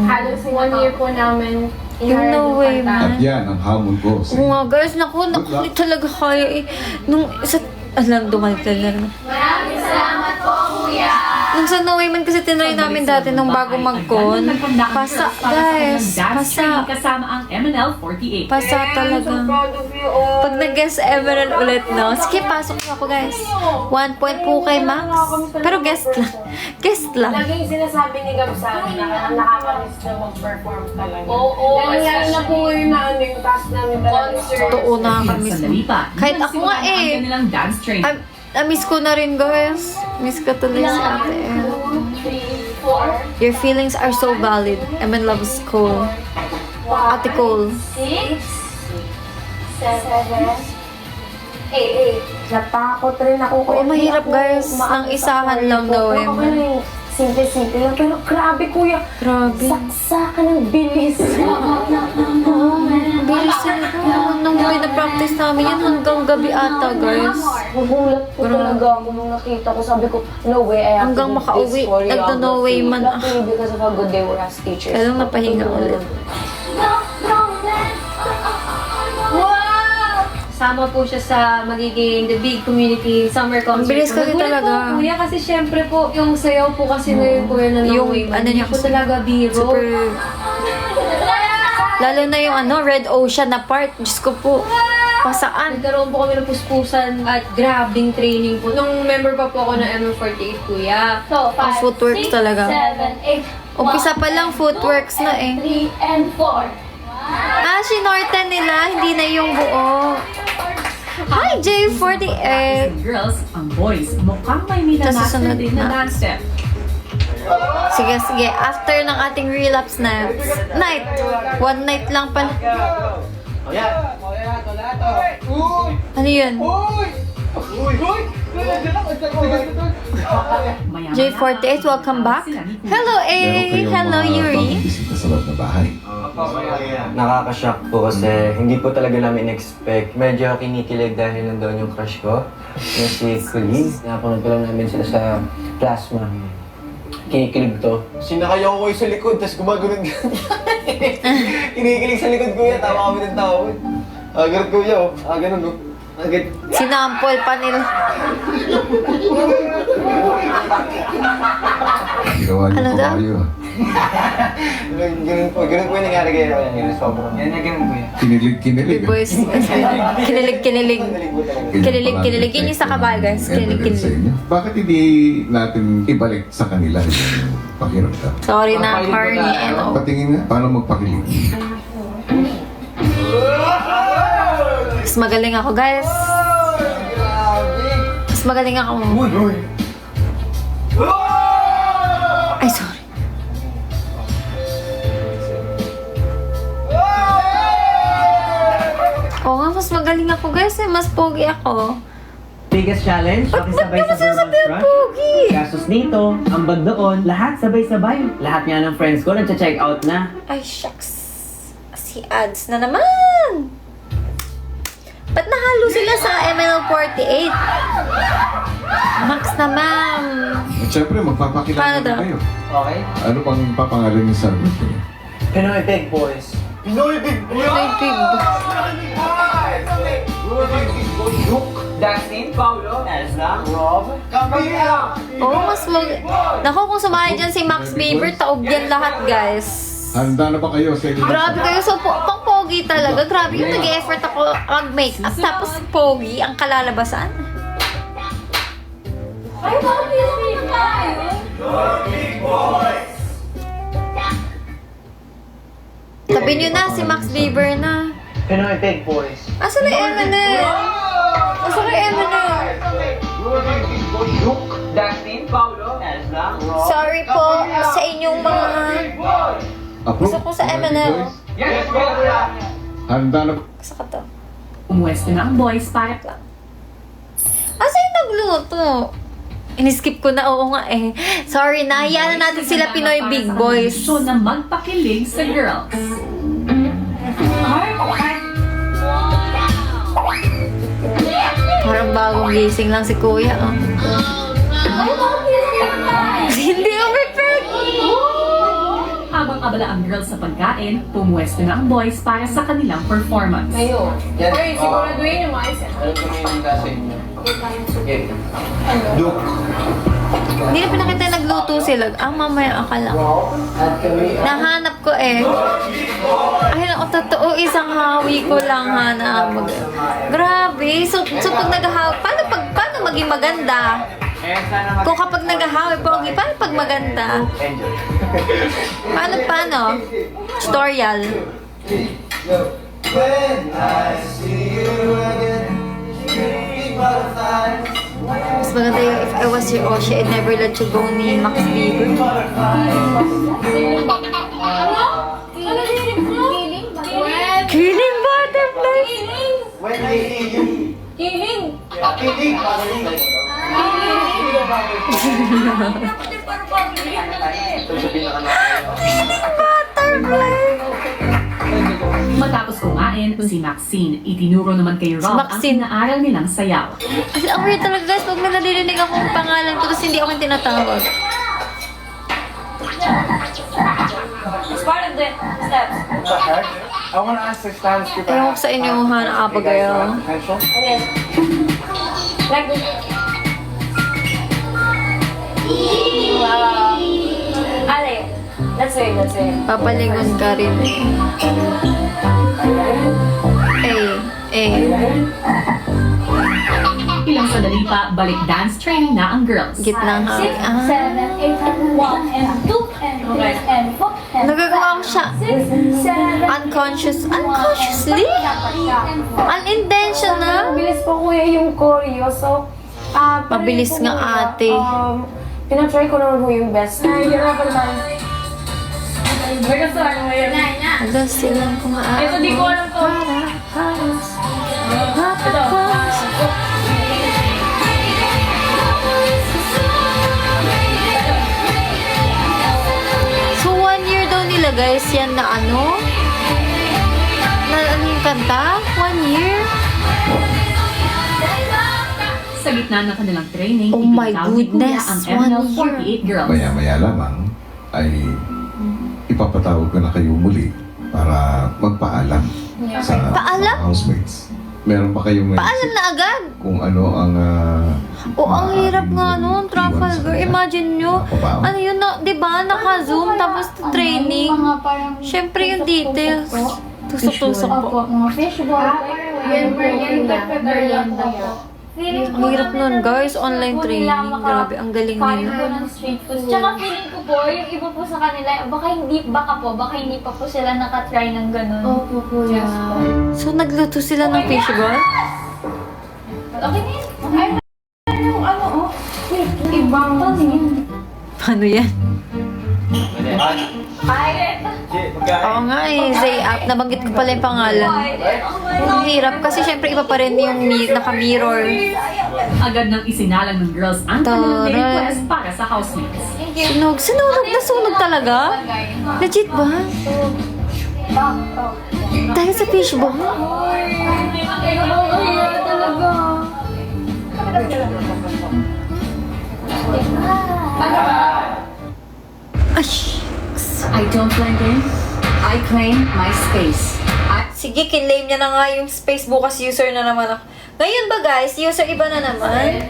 halos 1 year po namin Yung No Way At Man. yan ang hamon ko sa Oo nga guys, naku, hindi talaga kaya eh. Nung isa, alam, dumaligtad na rin. Maraming salamat po, kuya! Nung sa No Way Man kasi tinry namin dati nung bago mag-con. Pasa, guys. Pasa. Kasama ang MNL48. Pasa talaga. Pag nag-guess Emerald ulit, no? Sige, pasok na ako, guys. 1 point po kay Max. Pero guest lang. Guest lang. Laging sinasabi ni Gab sa amin na nakakamiss na mag-perform talaga. Oo, Nangyari na po ngayon na ano yung task namin talaga. Totoo na kami. Sandali pa. Kahit ako nga Nagsimula na eh. ang kanilang dance training. Na-miss ko na rin, guys. Miss ko tuloy si Ate El. 3, 4, Your feelings are so valid. Emin loves Cole. Ate Cole. 6, 7, 8. Natakot rin ako. Oo, mahirap, guys. Nang isahan lang daw eh. Okay na yung simple-simple lang. Pero grabe kuya. Grabe. Saksakan ng bilis. Bilis talaga. Nung pinapractice namin yan hanggang gabi ata, guys. Nagulat po talaga ako nung nakita ko. Sabi ko, no way, I have Hanggang to do makauwi, this choreography. nagdo-no way man. Luckily, because of how good they were as teachers. Kaya lang napahinga ulit. Kasama po siya sa magiging The Big Community Summer Concert. Ang bilis kasi Nagulat talaga. Po, kuya, kasi syempre po, yung sayaw po kasi na yung kuya na Yung No Way Man. ano niya Hindi po kasi, talaga biro. Super... Lalo na yung Red Ocean na part. Diyos ko po. Pasaan. Nagkaroon po kami ng puspusan at grabing training po. Nung member pa po ako ng ML48, kuya. So, 5, Ang footworks 6, talaga. 7, 8. Umpisa pa lang footworks na eh. 3 and 4. Sinorten nila. Hindi na yung buo. Hi, J48. Girls, ang boys, mukhang may minamaster Susunod din na na. dance step. Sige. After ng ating relapse night. 1 night lang pala. Ano yun? Maya-maya J48, welcome back. Hello, Meron A. kayong Hello, mga Yuri. bagong bisita sa loob na bahay. Nakaka-shock po kasi hindi po talaga namin expect. Medyo kinikilig dahil nandoon yung crush ko, yung si Colleen. Napanood ko lang namin sila sa plasma. Kinikilig to. Sinakayaw ko sa likod, tapos gumagano'n ganyan. Kinikilig sa likod kuya, tawa kami ng tawad. Ganun kuya, ganun no. Sinampol pa nila. Ginawa niyo Ano pa daw? kayo. Ganun po yung nangyari kayo. Sobrang. Yan na ganun kuya. Kinilig. Big boys. Kinilig. Kinilig. Yun yung sa kabal, guys. Evidence sa Kinilig. inyo. Bakit hindi natin ibalik sa kanila yung pakiramdam? Sorry na, Carney and all. Patingin nga, paano magpakilig? Mas magaling ako, guys. Mas magaling ako. Ay, sorry. Oo nga, mas magaling ako, guys. Mas pogi ako. Biggest challenge, makisabay sa Vermont Crush. Pogi! Gastos dito, ambag doon, lahat sabay-sabay. Lahat nga ng friends ko nagcha-check out na. Ay, shucks. Si Ads na naman. Ba't nahalo sila sa MNL48? Max na, ma'am. At syempre, Paano magpapakilala daw? na kayo. Okay? Ano pang papangalan niyo sa grupo niyo? Pinoy Big Boys. Pinoy Big Boys! May big. Dustin, Paulo, Elsa, Rob, Camila! Oo, mas Naku, kung sumali dyan si Max Bieber, taob yan lahat, guys. Handa na ba kayo sa inyo? Grabe kayo, so pang pogi talaga. Grabe yung nag-effort ako mag-makeup. Tapos pogi ang kalalabasan. Ay, bakit pinapili tayo? Tabi nyo na, si Max Bieber na. Pinoy Big Boys. Asa na yung Eminem? Asa na yung Eminem? Dustin, Paulo, Elsa, Rob, Sorry po sa inyong mga... Gusto ko sa Eminem. Yes, Paulo! Handa na ba? Gusto ko to. Umuwesto na ang boys para Asa yung nagluto? Iniskip ko na, oo nga eh. Sorry, nahiya na natin sila Pinoy Big Boys. Show na magpakilig sa girls. Parang bagong gising lang si Kuya. Oh. Hindi ako perfect! Habang abala ang girls sa pagkain, pumuwesto na ang boys para sa kanilang performance. Yan. Uy, siguraduhin yung mais. Ano po yung nasa inyo? Okay. Duke. Hindi na pinakita yung nagluto sila. Mamaya akala ko. At kami. Nahanap ko eh. Ay, ako totoo, isang hawi ko lang hanap. Grabe. So pag naghahawi, paano maging maganda? Kung kapag naghahawi, pogi, paano pag maganda? Enjoy. Paano? Tutorial. When I see you again, big butterflies. Mas maganda yung If I Was Your Oshi, I'd Never Let You Go ni Max Bieber. Killing butterfly! When I see you. Kiling! Kilig. Ito sa Butterfly! Matapos kumain, si Maxine itinuro naman kay Rob ang Maxine. inaaral nilang sayaw. Kasi ang weird talaga, guys, pag may naririnig akong pangalan ko, tapos hindi ako yung tinatawag. It's part of the steps. I want to ask the stance if Ewan ko sa inyo, Han, Abigail. potential. Again. Like this. Wow. Ale, let's say. Papalingon ka rin. Ilang sandali pa, balik dance training na ang girls. Gitnang hawi. 6, 7, 8, 1, and 2, and 3, and 4, and Nagagawa ko siya 6, 7, unconsciously? Unintentional? Mabilis pa kuya yung choreo, so... Mabilis nga ate. Tinatry ko naman po yung best. Ay, hirapan man. Nagkasaan mo yun. Wala silang kumaan. Ito, di ko alam to. yan na ano? Na ano yung kanta? 1 year? Sa gitna ng kanilang training, Oh my ibinitaw ni Kuya goodness, ang 1 ML48 girls. Maya-maya lamang ay ipapatawag ko na kayo muli para magpaalam sa Paalam? housemates. Meron ba kayong Paalam na agad? kung ano ang Ang hirap nga nun, Trafalgar. Imagine nyo, ano yun, di ba, naka-zoom, tapos training. Mga parang... Siyempre yung details. Tusok-tusok po. Opo, mga fishball. Yan, prepare lang tayo. Ang hirap nun, guys. Online training. Grabe, ang galing Kain nila. po ng street food. Tsaka feeling ko po, yung iba po sa kanila, baka hindi pa po sila nakatry ng ganun. Opo, kuya. So, nagluto sila ng fishball? Okay na yun. Ay, yung ano, oh. Wait, ibang ano yan? Paano yan? Ay, Oo nga eh, Zay-Up. Nabanggit ko pala yung pangalan. Ang hirap kasi syempre iba pa rin yung naka-mirror. Agad nang isinalang ng girls ang kanilang Taray. request para sa housemates. Sunog. Sunog talaga? Legit ba? Dahil sa fishball? talaga. Ay, I don't blend in. I claim my space. sige, kinlame niya na nga yung space. Bukas user na naman ako. Ngayon ba guys, user iba na naman?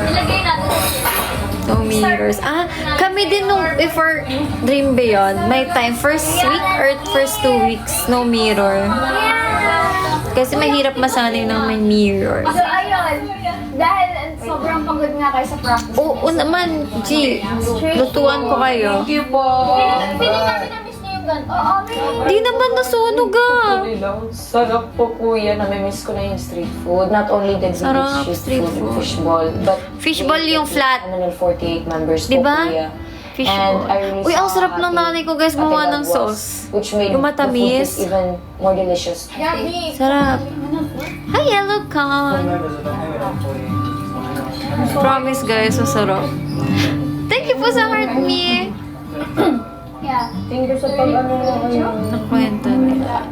Ilagay natin. No mirrors. Kami din nung before Dream Beyond, may time first week or first 2 weeks, no mirror. Kasi mahirap masanay ng may mirror. So, ayun. Dahil sobrang pagod nga kayo sa practice. Oo naman, G. Lutuan ko kayo. Thank you po. Feeling namin na-miss niyo yung ganito. Oo, Di naman nasunog ah. Sarap po kuya, namimiss ko na yung street food. Not only the Sarap, street street food, food. fishball, but Fishball yung flat. 148 members po Diba? kuya. Fishball. And I really Uy, ang saw sarap ng Ate- nanay ko guys, gumawa Ate ng Gab was- sauce. Which made Yung the food matamis. taste even more delicious. Yummy. Sarap. Hi, Yellow Con. Promise guys, masarap. Thank you po sa heart me. Yeah. Thank you sa pag-ano Nakwento nila.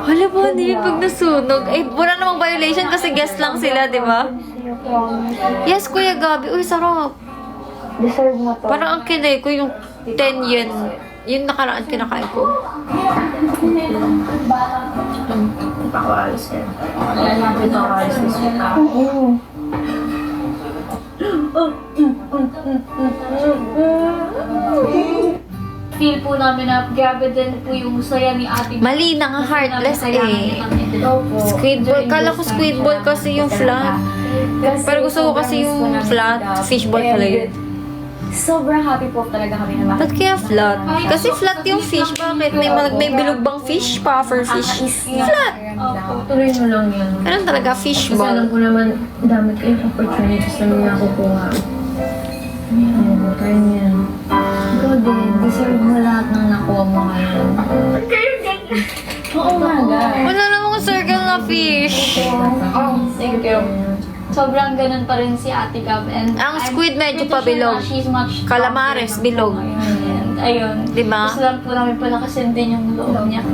Hala ba, hindi pag nasunog. Eh, wala namang violation kasi guest lang sila, di ba? Yes, Kuya Gabi. Uy, sarap. Deserve mo to. Parang ang kinay ko yung 10 yen. Yung nakaraan kinakain ko. Feel po namin na grabe din po yung saya ni ate. Mali na nga, heartless eh. Squidball. Kala ko squidball kasi yung flat. Pero gusto ko kasi yung flat. Fishball pala yun. Sobrang happy po talaga kami na Ba't kaya flat? Kasi flat yung fish. Bakit? May bilog bang fish? Puffer fish? Flat! Tuloy mo lang yan. Ganun talaga, fishball. ko naman, dami kayong opportunities na mga nakukuha. Ayun, kaya yan. Ikaw din, deserve mo lahat ng nakuha mo ngayon. Oo nga, guys. Wala namang circle na fish. Thank you. Sobrang ganun pa rin si Ate Gab. And Ang squid medyo pretty pabilog. sure na she's much Calamares, stronger bilog. ngayon. And ayun. Diba? Gusto lang po namin palakasin din yung loob niya.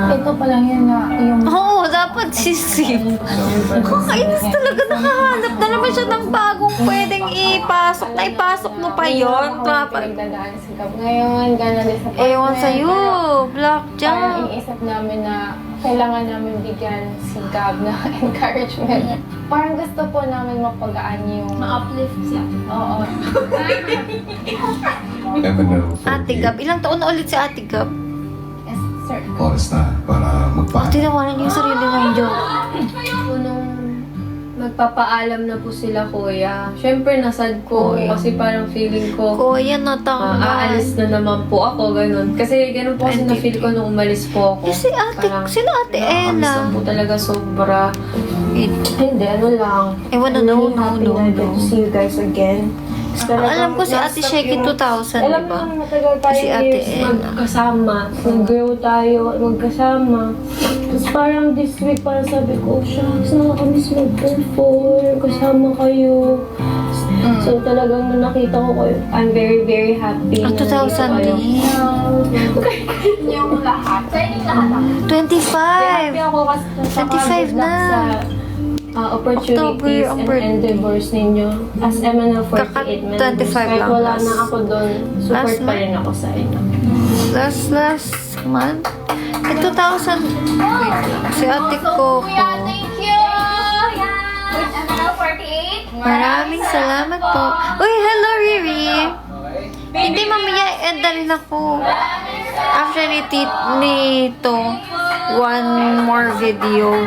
Ito pa lang yan na yung... Oo, dapat sisip. Kakainis talaga, nakahanap na naman siya ng bagong pwedeng ipasok. Naipasok mo pa yun. Pinagdadaan sa Gab. Ngayon, gano'n din sa Ewan sa'yo, Parang blackjack. iniisip namin na kailangan namin bigyan si Gab na encouragement. Parang gusto po namin mapagaan yung... Ma-uplift siya. Oo. Ate Gab, ilang taon na ulit si Ate Gab? Yes, sir. Oras na para magpaalam. Tinawanan niyo yung sarili ng joke. Nung magpapaalam na po sila, kuya. Siyempre, nasad ko. Kasi parang feeling ko, Kuya, natanggal. aalis na naman po ako, ganun. Kasi ganun po kasi na-feel ko nung umalis po ako. Kasi ate, Parang, sila Ate nakakamiss Ella. na po talaga sobra. Hindi, ano lang. Ewan na, no. To see you guys again. Alam ko si Ate Sheki 2000, Alam di mo ba? naman matagal tayo Si Ate years Ella. magkasama. Nag-grow tayo, magkasama. Tapos parang this week, parang sabi ko, oh, shucks, nakakamiss mag-perform, kasama kayo. So talagang nung nakita ko kayo, I'm very, very happy. Ah, na nandito 2000 kayo. din. Yung lahat. Sa inyong lahat ako. 25! Happy ako kasi 25 na. Sa opportunities October ang and birthday. endeavors ninyo as MNL 48 Kaka- members. 25 Kahit lang. wala na ako doon, support Last pa rin ako sa inyo. Last month? 2,000. Wait lang. Si Ate Coco. Kuya, thank you! MNL 48. Maraming salamat po. Uy, hello, Riri. Hindi, mamaya, dali na ko. After nito, one more video.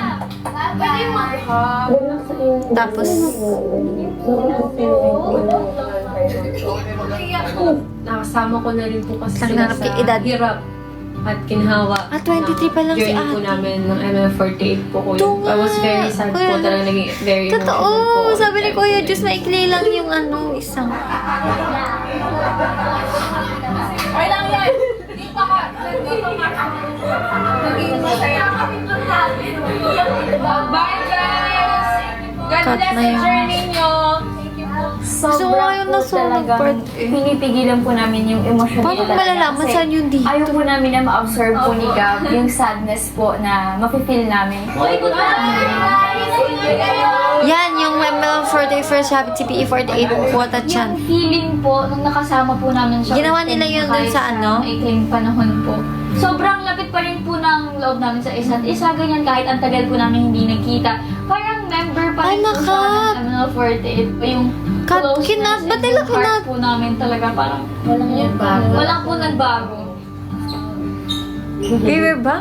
Tapos, Nakasama ko na rin po kasi sila Naghanap sa kay edad. hirap at kinhawa. 23 pa lang si Journey po Ate. namin ng ML48 po ko. Ito I was very nga. sad Kuya, po. Talagang naging very Totoo, emotional po. sabi ni Kuya Diyos, maikli lang yung isang. Okay lang yan. Hindi pa ka. Naging masaya kami doon natin. Bye guys! God Cut bless na the yun. journey nyo. Thank you po. Gusto ko ngayon na sunog part eh. Pinipigilan po namin yung emosyon Paano nila. malalaman Kasi saan yun dito? Ayaw po namin na ma-absorb po ni Gab yung sadness po na mafe-feel namin. Uy, good Yan, yung ML 41st Habit CPE 48 Wata Chan. Yung feeling po, nung nakasama po namin siya. Ginawa nila yun dun kahit sa ano? maikling panahon po. Sobrang lapit pa rin po ng loob namin sa isa't isa. Ganyan, kahit ang tagal po namin hindi nagkita. Parang member pa Ay, rin po siya nakat! ng MNL 48 po yung Kat, closeness kinat, ba't and nila yung heart kinat? po namin talaga parang walang nagbago. Walang po nagbago. River ba?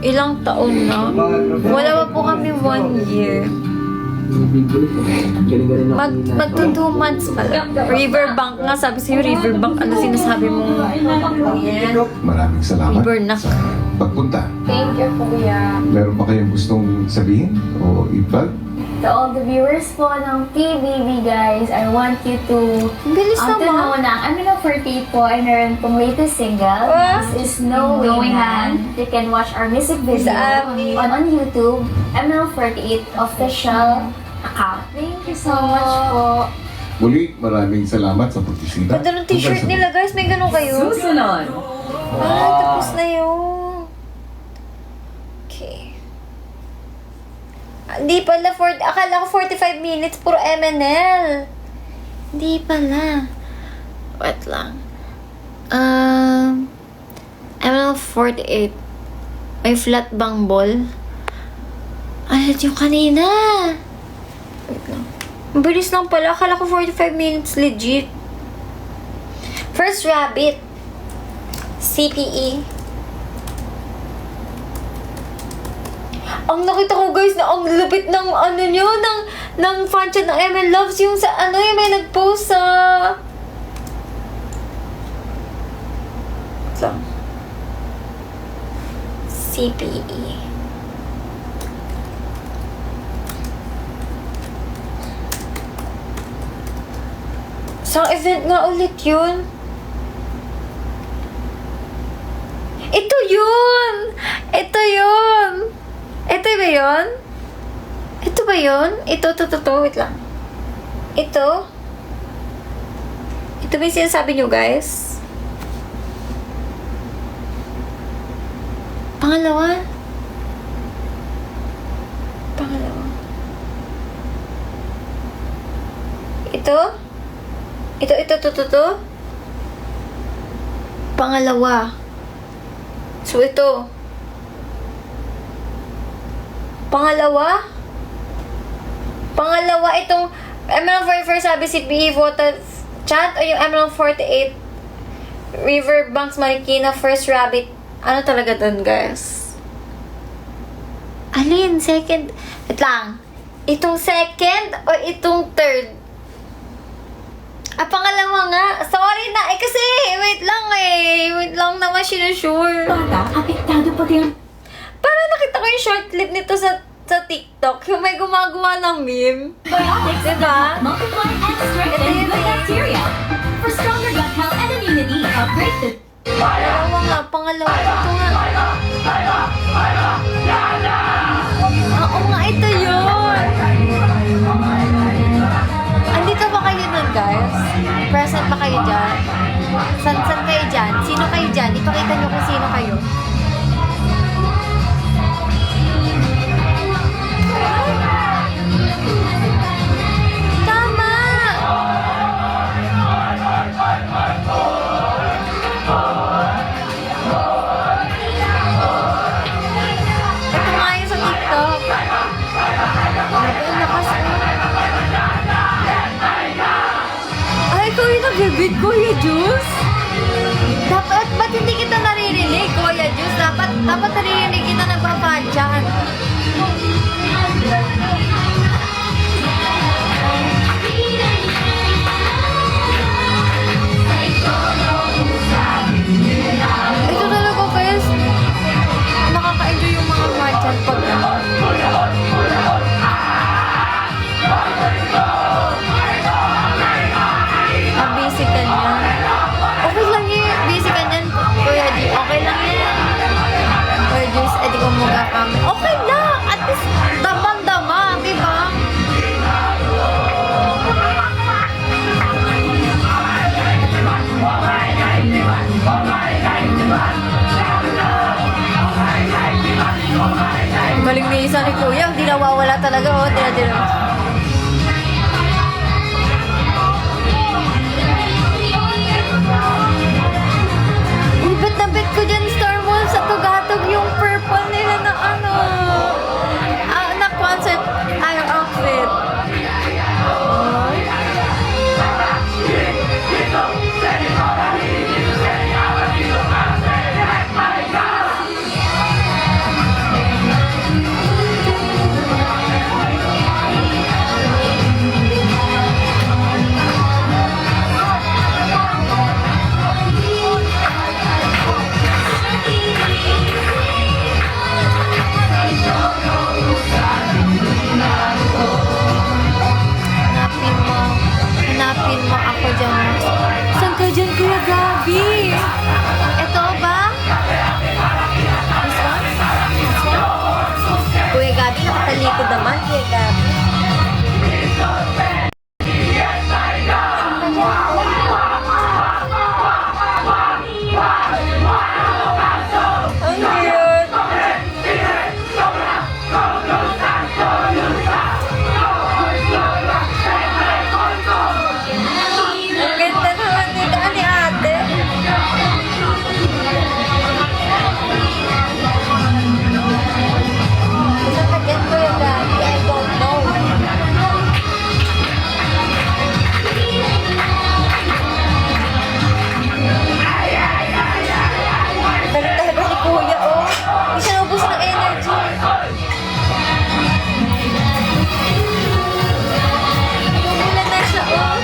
Ilang taon na? Wala pa po kami 1 year. Mag 2 months pala. Riverbank nga, sabi sa'yo, Riverbank. Ano sinasabi mo? Maraming salamat Riverbank. sa pagpunta. Thank you, Kuya. Meron ba kayong gustong sabihin o i-plug? To all the viewers po ng TVB guys, I want you to Bilis to know naman. na ang MNL 48 po ay meron pong latest single. This is No Way Man. You can watch our music video on YouTube, MNL 48 official account. Thank you so much po. Muli, maraming salamat sa pagbisita. Ganda ng t-shirt nila, guys. May ganun kayo? Susunod. Tapos na yun. Okay. Hindi pala, akala ko 45 minutes, puro MNL. Hindi pala. Wait lang. MNL 48. May flat bang ball? Ano yung kanina? Wait lang. Ang bilis lang pala. Akala ko 45 minutes legit. First Rabbit. CPE. Ang nakita ko guys na ang lupit ng ano nyo, ng fan chat ng ML Loves yung sa ano yung may nag-post sa... So, CPE. Sa event nga ulit yun. Ito yun! Ito yun! Ito ba yun? Ito ba yun? Ito. Wait lang. Ito? Ito ba yung sinasabi nyo, guys? Pangalawa? Ito? Ito. Pangalawa. So, ito. Pangalawa itong MNL 44 sabi si PE Vota Chat o yung MNL 48 Riverbanks Marikina First Rabbit. Ano talaga dun, guys? Alin? Second? Wait lang. Itong second o itong third? Pangalawa nga. Sorry na. Kasi, wait lang naman sinusure. Bata, apektado pati ang Parang nakita ko yung short clip nito sa sa TikTok, yung may gumagawa ng meme. Biotics Diba? multiply and strengthen good bacteria. For stronger gut health and immunity, upgrade the Dalawa nga, pangalawa. Ito nga. Oo nga, ito yun. Andito ba kayo nun, guys? Present ba kayo dyan? San kayo dyan? Sino kayo dyan? Ipakita nyo kung sino kayo. Tama! Ito nga yun sa TikTok. Ang lakas mo. Ay, ikaw yung nag-bibig, Kuya Juice? Ba't hindi kita naririnig, Kuya Juice? Dapat naririnig kita nagpapantyan. Ito talaga, guys. Nakaka-enjoy yung mga pantyan pag busy ka niyan. Okay lang yun. Busy ka niyan, Kuya G. Okay lang yan. Kuya Juice, edi kumuga kami. Okay lang. At least, damang-dama, diba? Galing ni isa ni Kuya. Hindi nawawala talaga, oh. Dira-dira. Bit na bit ko dyan, Star Wars, sa tugatog yung purple nila na ano, na concert, outfit. Hanapin mo ako dyan, Max. Saan ka dyan, Kuya Gabi? Ito ba? This one? This one? Kuya Gabi, nakatalikod naman, Kuya Gabi. Ang cute! Ang ganda naman nila ni ate. Saan ka dyan, Kuya Gabi? I don't know. Galing talaga ni Kuya, oh. Hindi siya naubos ng energy. Bumila na siya, oh.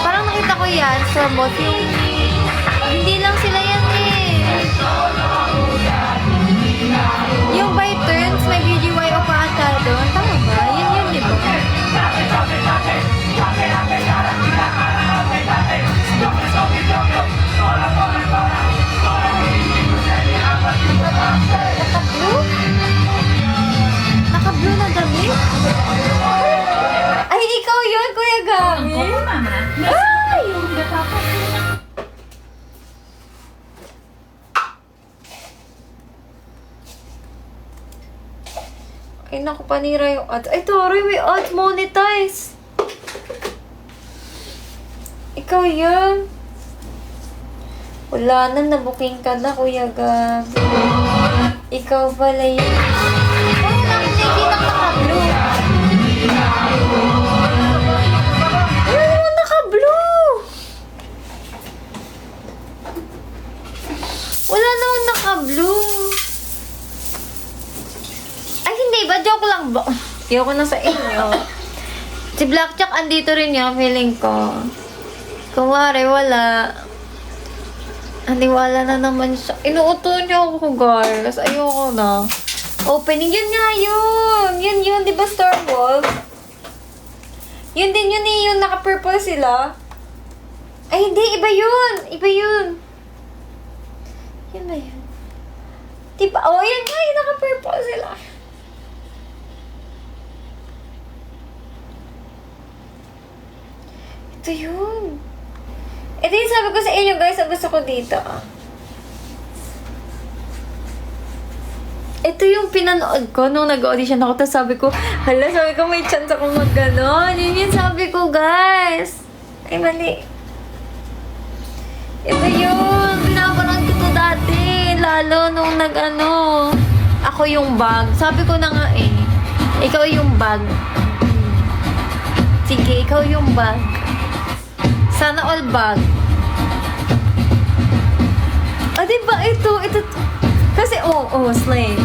Parang nakita ko yan, Sir Bot, yung hindi lang sila yan eh. Yung by turns, may BGY o paata doon. Tama ba? Yun, di ba? Naka-blue? Naka-blue na damit? Ay, ikaw yun, Kuya Gabi? Oo, Mama. Ay! Ay, naku, panira yung ads. Ay, Tori, may ads monetize. Ikaw yun. Wala na, nabuking ka na, Kuya Gabi. Ikaw pala yun. Ay, wala akong nakikita naka-blue. Wala naman naka-blue. Wala naman naka-blue. Ay, hindi ba? Joke lang ba? Ayoko na sa inyo. Si Blackjack andito rin yun, feeling ko. Kung wari, wala. Aniwala na naman siya. Inuuto niya ako, guys. Ayoko na. Opening. Yun nga yun. Yun. Di ba Star Wars? Yun din yun eh. Yung naka-purple sila. Ay, hindi. Iba yun. Yun ba yun? Diba? Oh, yun nga. Yung naka-purple sila. Ito yun. Ito yung sabi ko sa inyo, guys. Ang gusto ko dito. Ito yung pinanood ko nung nag-audition ako. Tapos sabi ko, sabi ko may chance ako mag-ganon. Yun yung sabi ko, guys. Ay, mali. Ito yun. Pinapanood ko to dati. Lalo nung ako yung bag. Sabi ko na nga eh. Ikaw yung bag. Sige, ikaw yung bag. Sana all bag. Diba? Ito. Kasi, slay.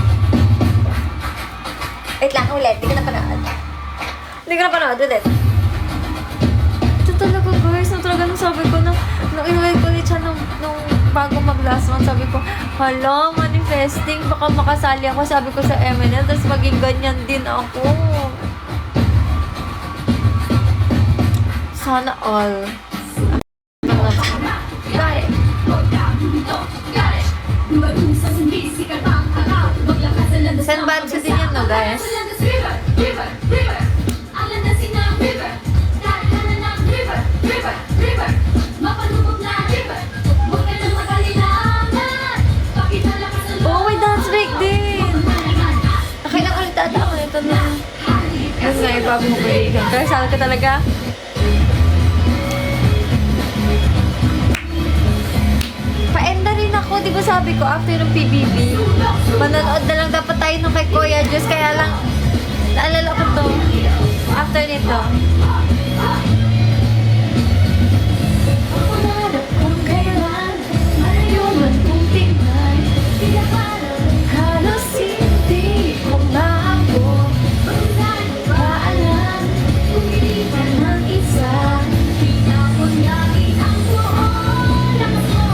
Wait lang, ulit. Hindi ka na panood. Ulit. Ito talaga, guys. Nung sabi ko, nung in-wait ko ulit siya nung bago mag-last month, sabi ko, hala, manifesting. Baka makasali ako, sabi ko sa MNL. Tapos maging ganyan din ako. Sana all. San Banso din yan, no, guys? Oh, may dance break din! Nakailang ulit ata ako nito na. Yun nga, ibabong ko yun. Pero sabi ko talaga, paenda rin ako, di ba sabi ko, after ng PBB, manonood na lang dapat tayo nung kay Kuya Diyos, kaya lang, naalala ko to, after nito. Halos hindi ko maabot, paalam, umiiwan ng isa, pinapon lagi ang buong lakas mo.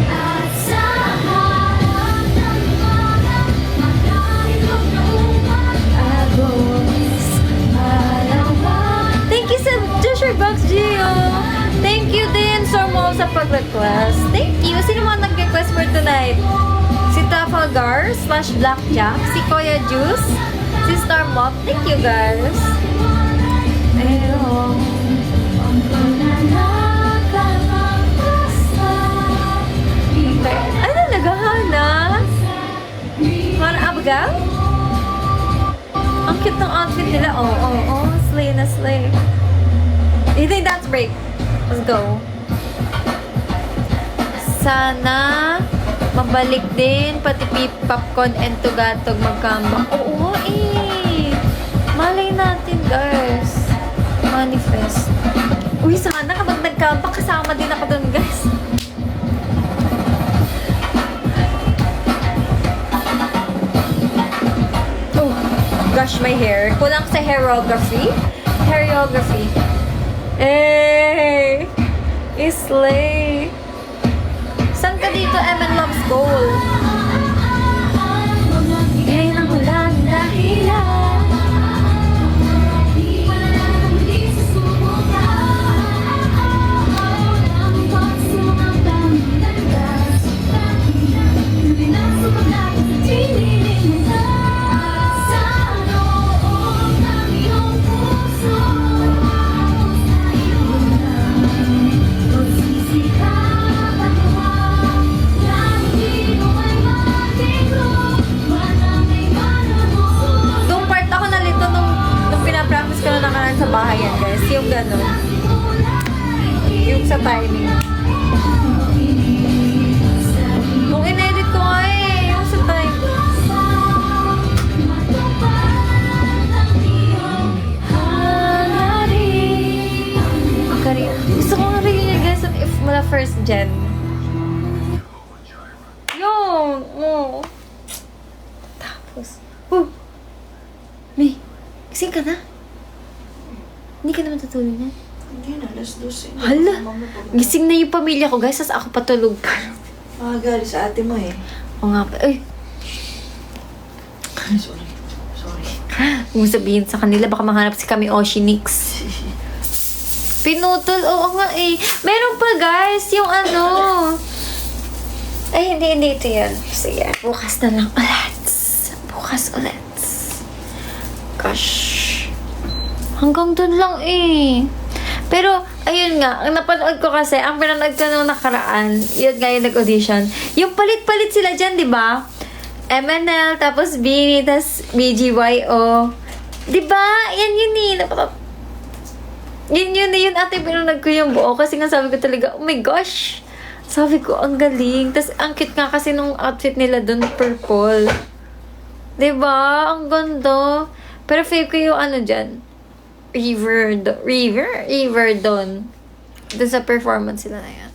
At sa harap ng mga magkahilog na umag-agos, malawa. Thank you sa Joshua Box Gio. Thank you din, Sir Mo, sa pag-request. Thank you. Sino mga nag-request for tonight? Si Trafalgar / Blackjack, si Kuya Juice, si Star Mop. Thank you, guys. Pero, ano nagahana? Parang Abigail? Ang cute ng outfit nila. Oh. Slay na slay. You think that's break? Let's go. Sana mabalik din pati Popcorn and Tugatog mag-comeback. Oo eh. Malay natin, guys. Manifest. Uy, sana kapag nag-comeback, kasama din ako dun, guys. Oh, gosh, my hair. Kulang sa hairography. Hey! Islay! Saan ka dito, MN Loves Gold? Bigay ng ulan dahilan. Sa bahay yan, guys. Yung gano'n. Yung sa timing. Kung in-edit ko nga yung sa timing. Gusto ko nga rin yun, guys, if mula first gen. Yun! Tapos, May, gising ka na? Hindi ka naman tutulog na? Hindi na, alas 12. Hala, gising na yung pamilya ko, guys. Tapos ako patulog pa. Gali sa ate mo eh. O nga pa. Ay, Sorry. huwag mo sabihin sa kanila, baka mahanap si kami Oshinix. Pinutol, oo nga eh. Meron pa guys, yung ano. Ay, hindi ito yan. Sige, bukas na lang ulit. Bukas ulit. Gosh. Hanggang dun lang eh. Pero, ayun nga, ang napanood ko kasi, ang pinanood ko nung nakaraan, yun nga yung nag-audition, yung palit-palit sila dyan, di ba? MNL, tapos Beanie, tapos BGYO. Di ba? Yan yun eh. Yun ate, pinanood ko yung buo. Kasi nga sabi ko talaga, oh my gosh. Sabi ko, ang galing. Tapos, ang cute nga kasi nung outfit nila dun, purple. Di ba? Ang ganda. Pero fave ko yung ano dyan. River doon. Doon sa performance sila na yan.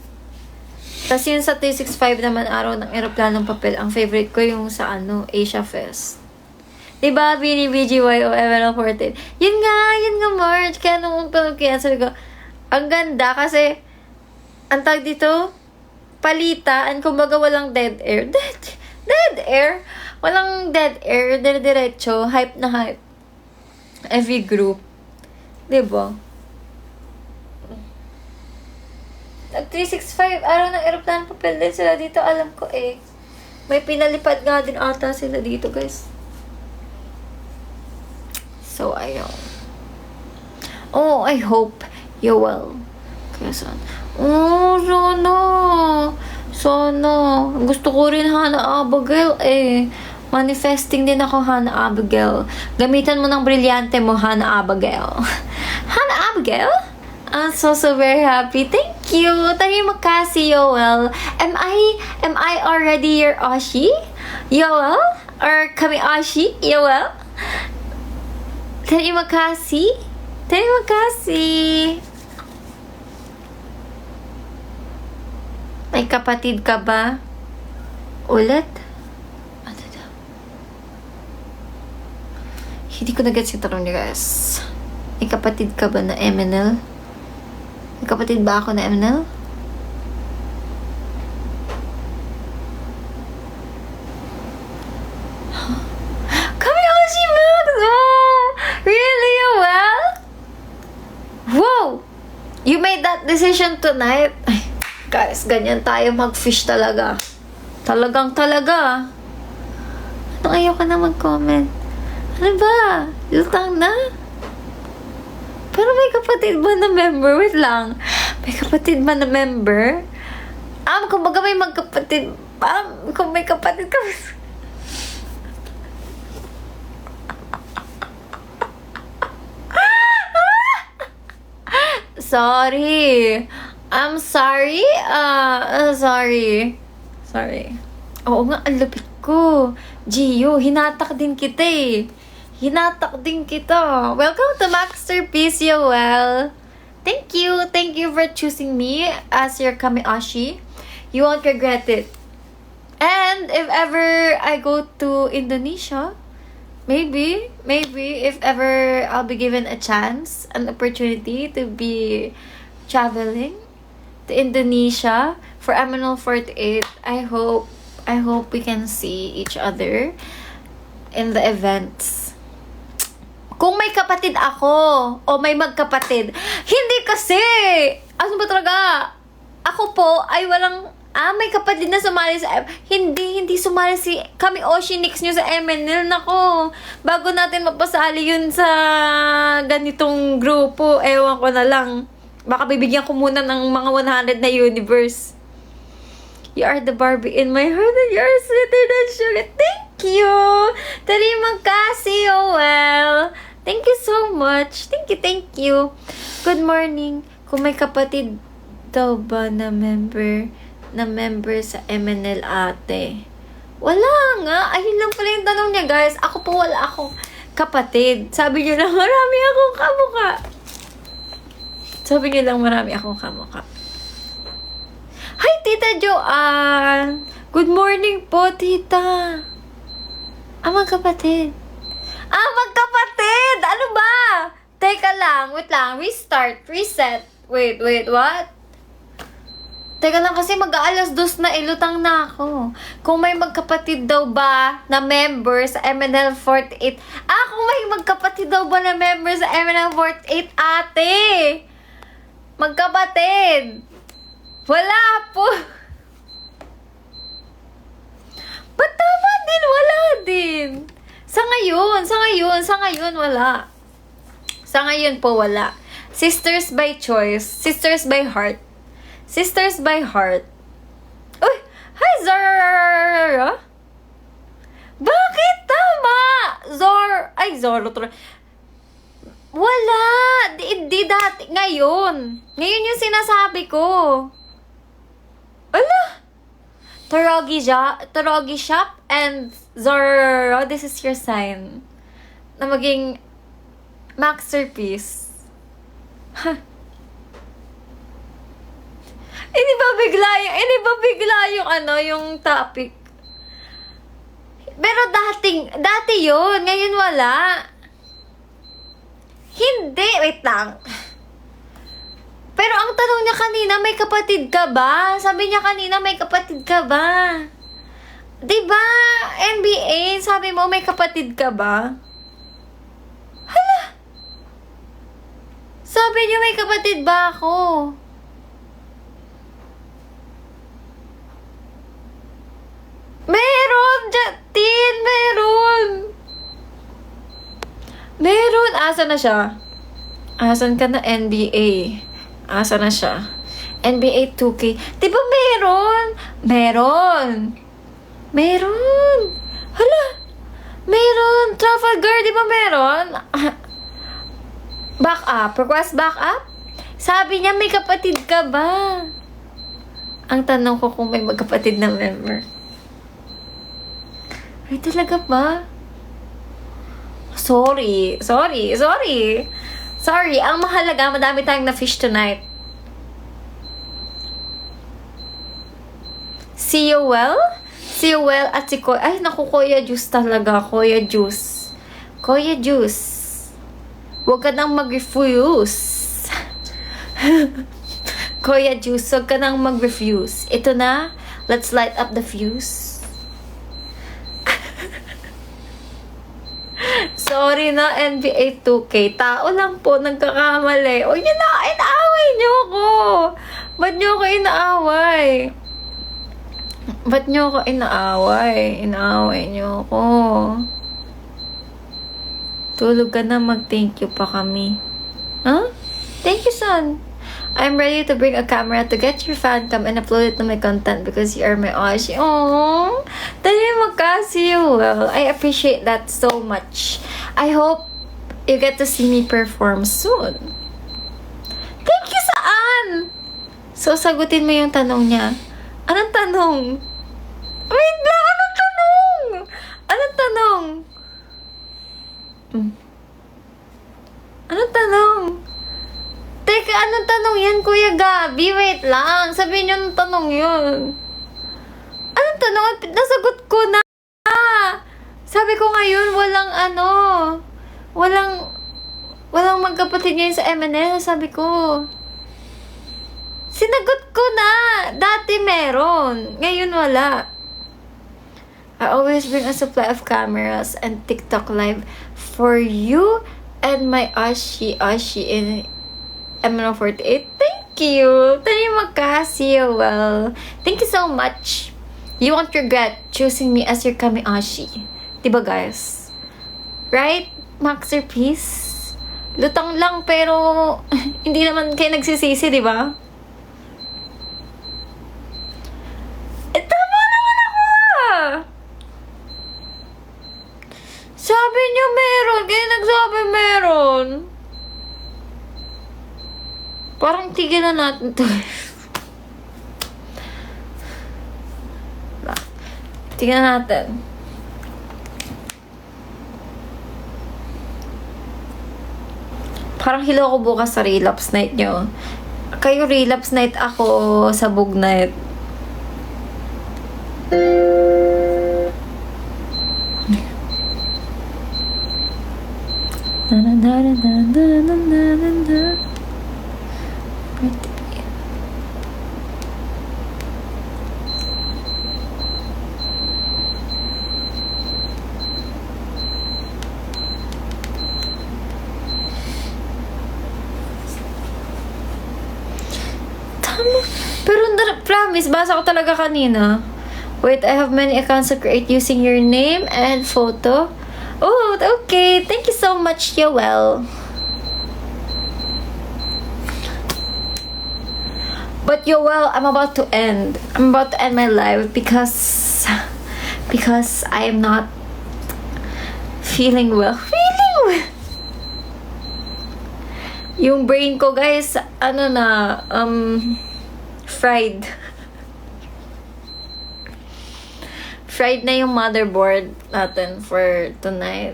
Tapos yun sa 365 naman, araw ng eroplanong papel, ang favorite ko yung sa ano, Asia Fest. Diba, Beanie BGYO, ML14. Yun nga, Marge. Kaya nung panood ko yan, sabi ko, ang ganda kasi, ang tawag dito, palitaan, kumbaga walang dead air. Dead air? Walang dead air, dire-diretso, hype na hype. Every group. Diba? Nag-365, araw ng aeroplano papel din sila dito. Alam ko eh. May pinalipad nga din ata sila dito, guys. So, ayun. Oh, I hope you will. Kaya saan? Oh, sana. Gusto ko rin Hannah Abigail eh. Manifesting din ako, Hannah Abigail. Gamitan mo ng brilyante mo, Hannah Abigail. Hannah Abigail? I'm so very happy. Thank you. Terima kasih, Yoel. Am I already your Oshi? Yoel? Or kami Oshi? Yoel? Terima kasih. Terima kasih. May kapatid ka ba? Ulit? Hindi ko na-gets yung tanong niya, guys. May kapatid ka ba na MNL? May kapatid ba ako na MNL? Kami Oshi Max! Oh! Really? Well? Wow! You made that decision tonight? Ay, guys, ganyan tayo mag-fish talaga. Talaga. Anong ayaw ka na mag-comment? Ano ba? Lutang na? Pero may kapatid ba na member? Wait lang. May kapatid ba na member? Kumbaga may magkapatid. Kung may kapatid ka. Sorry. I'm sorry. Sorry. Oo nga, ang lupit ko. Gio, hinatak din kita eh. Welcome to Masterpiece, Yoel. Thank you for choosing me as your Kami-Oshi. You won't regret it. And if ever I go to Indonesia, maybe if ever I'll be given a chance, an opportunity to be traveling to Indonesia for MNL48, I hope we can see each other in the events. Kung may kapatid ako, o may magkapatid, hindi kasi! Ano ba talaga? Ako po ay walang, may kapatid na sumali sa, hindi sumali si, kami Oshinix nyo sa MNL, nako. Bago natin mapasali yun sa ganitong grupo, ewan ko na lang. Baka bibigyan ko muna ng mga 100 na universe. You are the Barbie in my heart and you're sweeter than sugar. Thank you! Terima kasih, Yoel. Thank you so much. Thank you. Good morning. Kung may kapatid daw ba na member sa MNL ate? Wala nga. Ayun lang pala yung tanong niya, guys. Ako po wala akong kapatid. Sabi niyo lang marami akong kamukha. Hi, Tita Joanne! Good morning po, Tita! Magkapatid! Magkapatid! Ano ba? Te, Teka lang, wait lang. Restart, reset. Wait, what? Teka lang kasi mag-aalas 2 na, ilutang na ako. Kung may magkapatid daw ba na member sa MNL48? Kung may magkapatid daw ba na member sa MNL48, ate? Magkapatid. Wala po. Ba't tama din? Wala din. Sa ngayon, wala. Sa ngayon po, wala. Sisters by choice. Sisters by heart. Sisters by heart. Uy! Hi, Zara! Bakit? Tama! Zoro. Wala! Di dati. Ngayon yung sinasabi ko. Ala! Torogi Shop and Zoro, this is your sign. Na maging masterpiece. Hindi ba bigla yung topic? Pero dati yun, ngayon wala. Hindi, wait lang. Pero ang tanong niya kanina, may kapatid ka ba? Sabi niya kanina, may kapatid ka ba? Diba, NBA, sabi mo, may kapatid ka ba? Hala! Sabi niyo, may kapatid ba ako? Meron, Jatin! Meron! Asa na siya? Asan ka na, NBA? Asa na siya? NBA 2K. Diba meron? Meron! Hala! Meron! Trafalgar, di ba meron? Back up. Request back up? Sabi niya, may kapatid ka ba? Ang tanong ko kung may magkapatid na member. Ay, talaga ba? Sorry. Ang mahalaga, madami tayong na-fish tonight. See you well at si Koy. Ay, naku, Kuya Juice talaga. Kuya Juice. Huwag ka nang mag-refuse. Kuya Juice, huwag ka nang mag-refuse. Ito na, let's light up the fuse. Sorry na, NBA 2K. Tao lang po, nagkakamali. O yun na, inaaway niyo ko. Ba't niyo ko inaaway? Inaaway niyo ko. Tulog ka na, mag-thank you pa kami. Huh? Thank you, son. I'm ready to bring a camera to get your fan cam and upload it to my content because you are my Oshi. Aww. Dali magkasi you well. I appreciate that so much. I hope you get to see me perform soon. Thank you, saan? So, sagutin mo yung tanong niya. Anong tanong? Wait lang, anong tanong? Anong tanong? Teka, anong tanong yan, Kuya Gabi? Wait lang. Sabihin niyo anong tanong yun. Anong tanong? Nasagot ko na. Sabi ko ngayon, walang magkapatid ngayon sa MNL. Sabi ko. Sinagot ko na. Dati meron. Ngayon wala. I always bring a supply of cameras and TikTok live for you and my Ashi in MNL48. Thank you. Tani magkasi well. Thank you so much. You won't regret choosing me as your kami-ashi. Diba, guys? Right? Masterpiece? Lutang lang pero hindi naman kayo nagsisisi, diba? Tama naman ako! Sabi niyo meron. Kaya nagsabi meron. Parang tigil na natin to. Tignan natin. Parang hilo ko bukas sa relapse night nyo. Kayo relapse night, ako sabog night. Pero promise, basa ko talaga kanina. Wait, I have many accounts to create using your name and photo. Oh, okay. Thank you so much, Yoel. But Yoel, I'm about to end. I'm about to end my life because I am not feeling well. Yung brain ko, guys, fried. Fried na yung motherboard natin for tonight.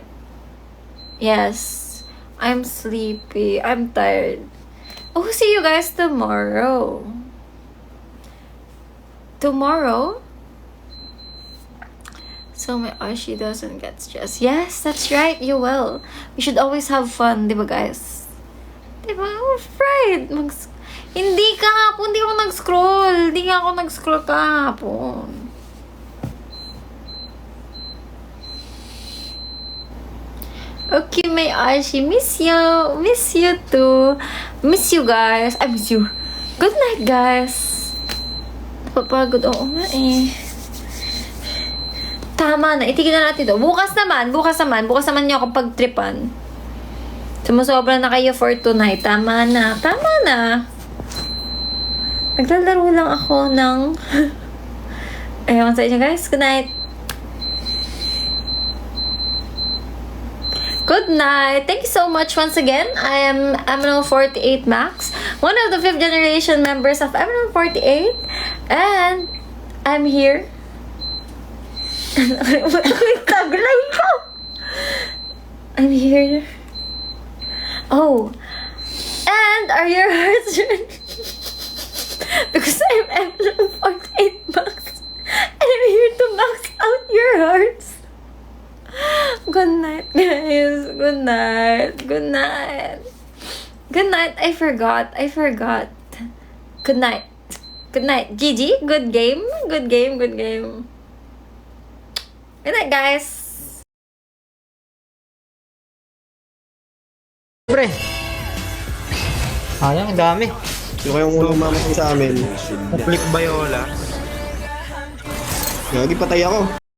Yes. I'm sleepy. I'm tired. Oh, see you guys tomorrow. Tomorrow? So my Ashi doesn't get stressed. Yes, that's right. You will. We should always have fun, di ba guys? Di ba? We're fried. Hindi kahapon. Hindi ako nag-scroll. Hindi nga ako nag-scroll kahapon. Okay, may Ashi. Miss you. Miss you too. Miss you guys. I miss you. Good night, guys. Napapagod. Oo nga eh. Tama na. Itigil na natin ito. Bukas naman niyo ako pagtripan. Sumusobra na kayo for tonight. Tama na. Naglalaro lang ako ng... Ayaw sa inyo guys. Good night. Good night. Thank you so much once again. I am MNO48 Max, one of the 5th generation members of MNO48, and I'm here. Taglay ko. I'm here. Oh, and are your hearts because I'm MNO48 Max, and I'm here to max out your hearts. Good night, guys. Good night. I forgot. Good night. Gigi, good game. Good night, guys. Pre. Sayang, ang dami. Yung kayong unang mamatay sa amin. Flip Viola. Gagi, patay ako.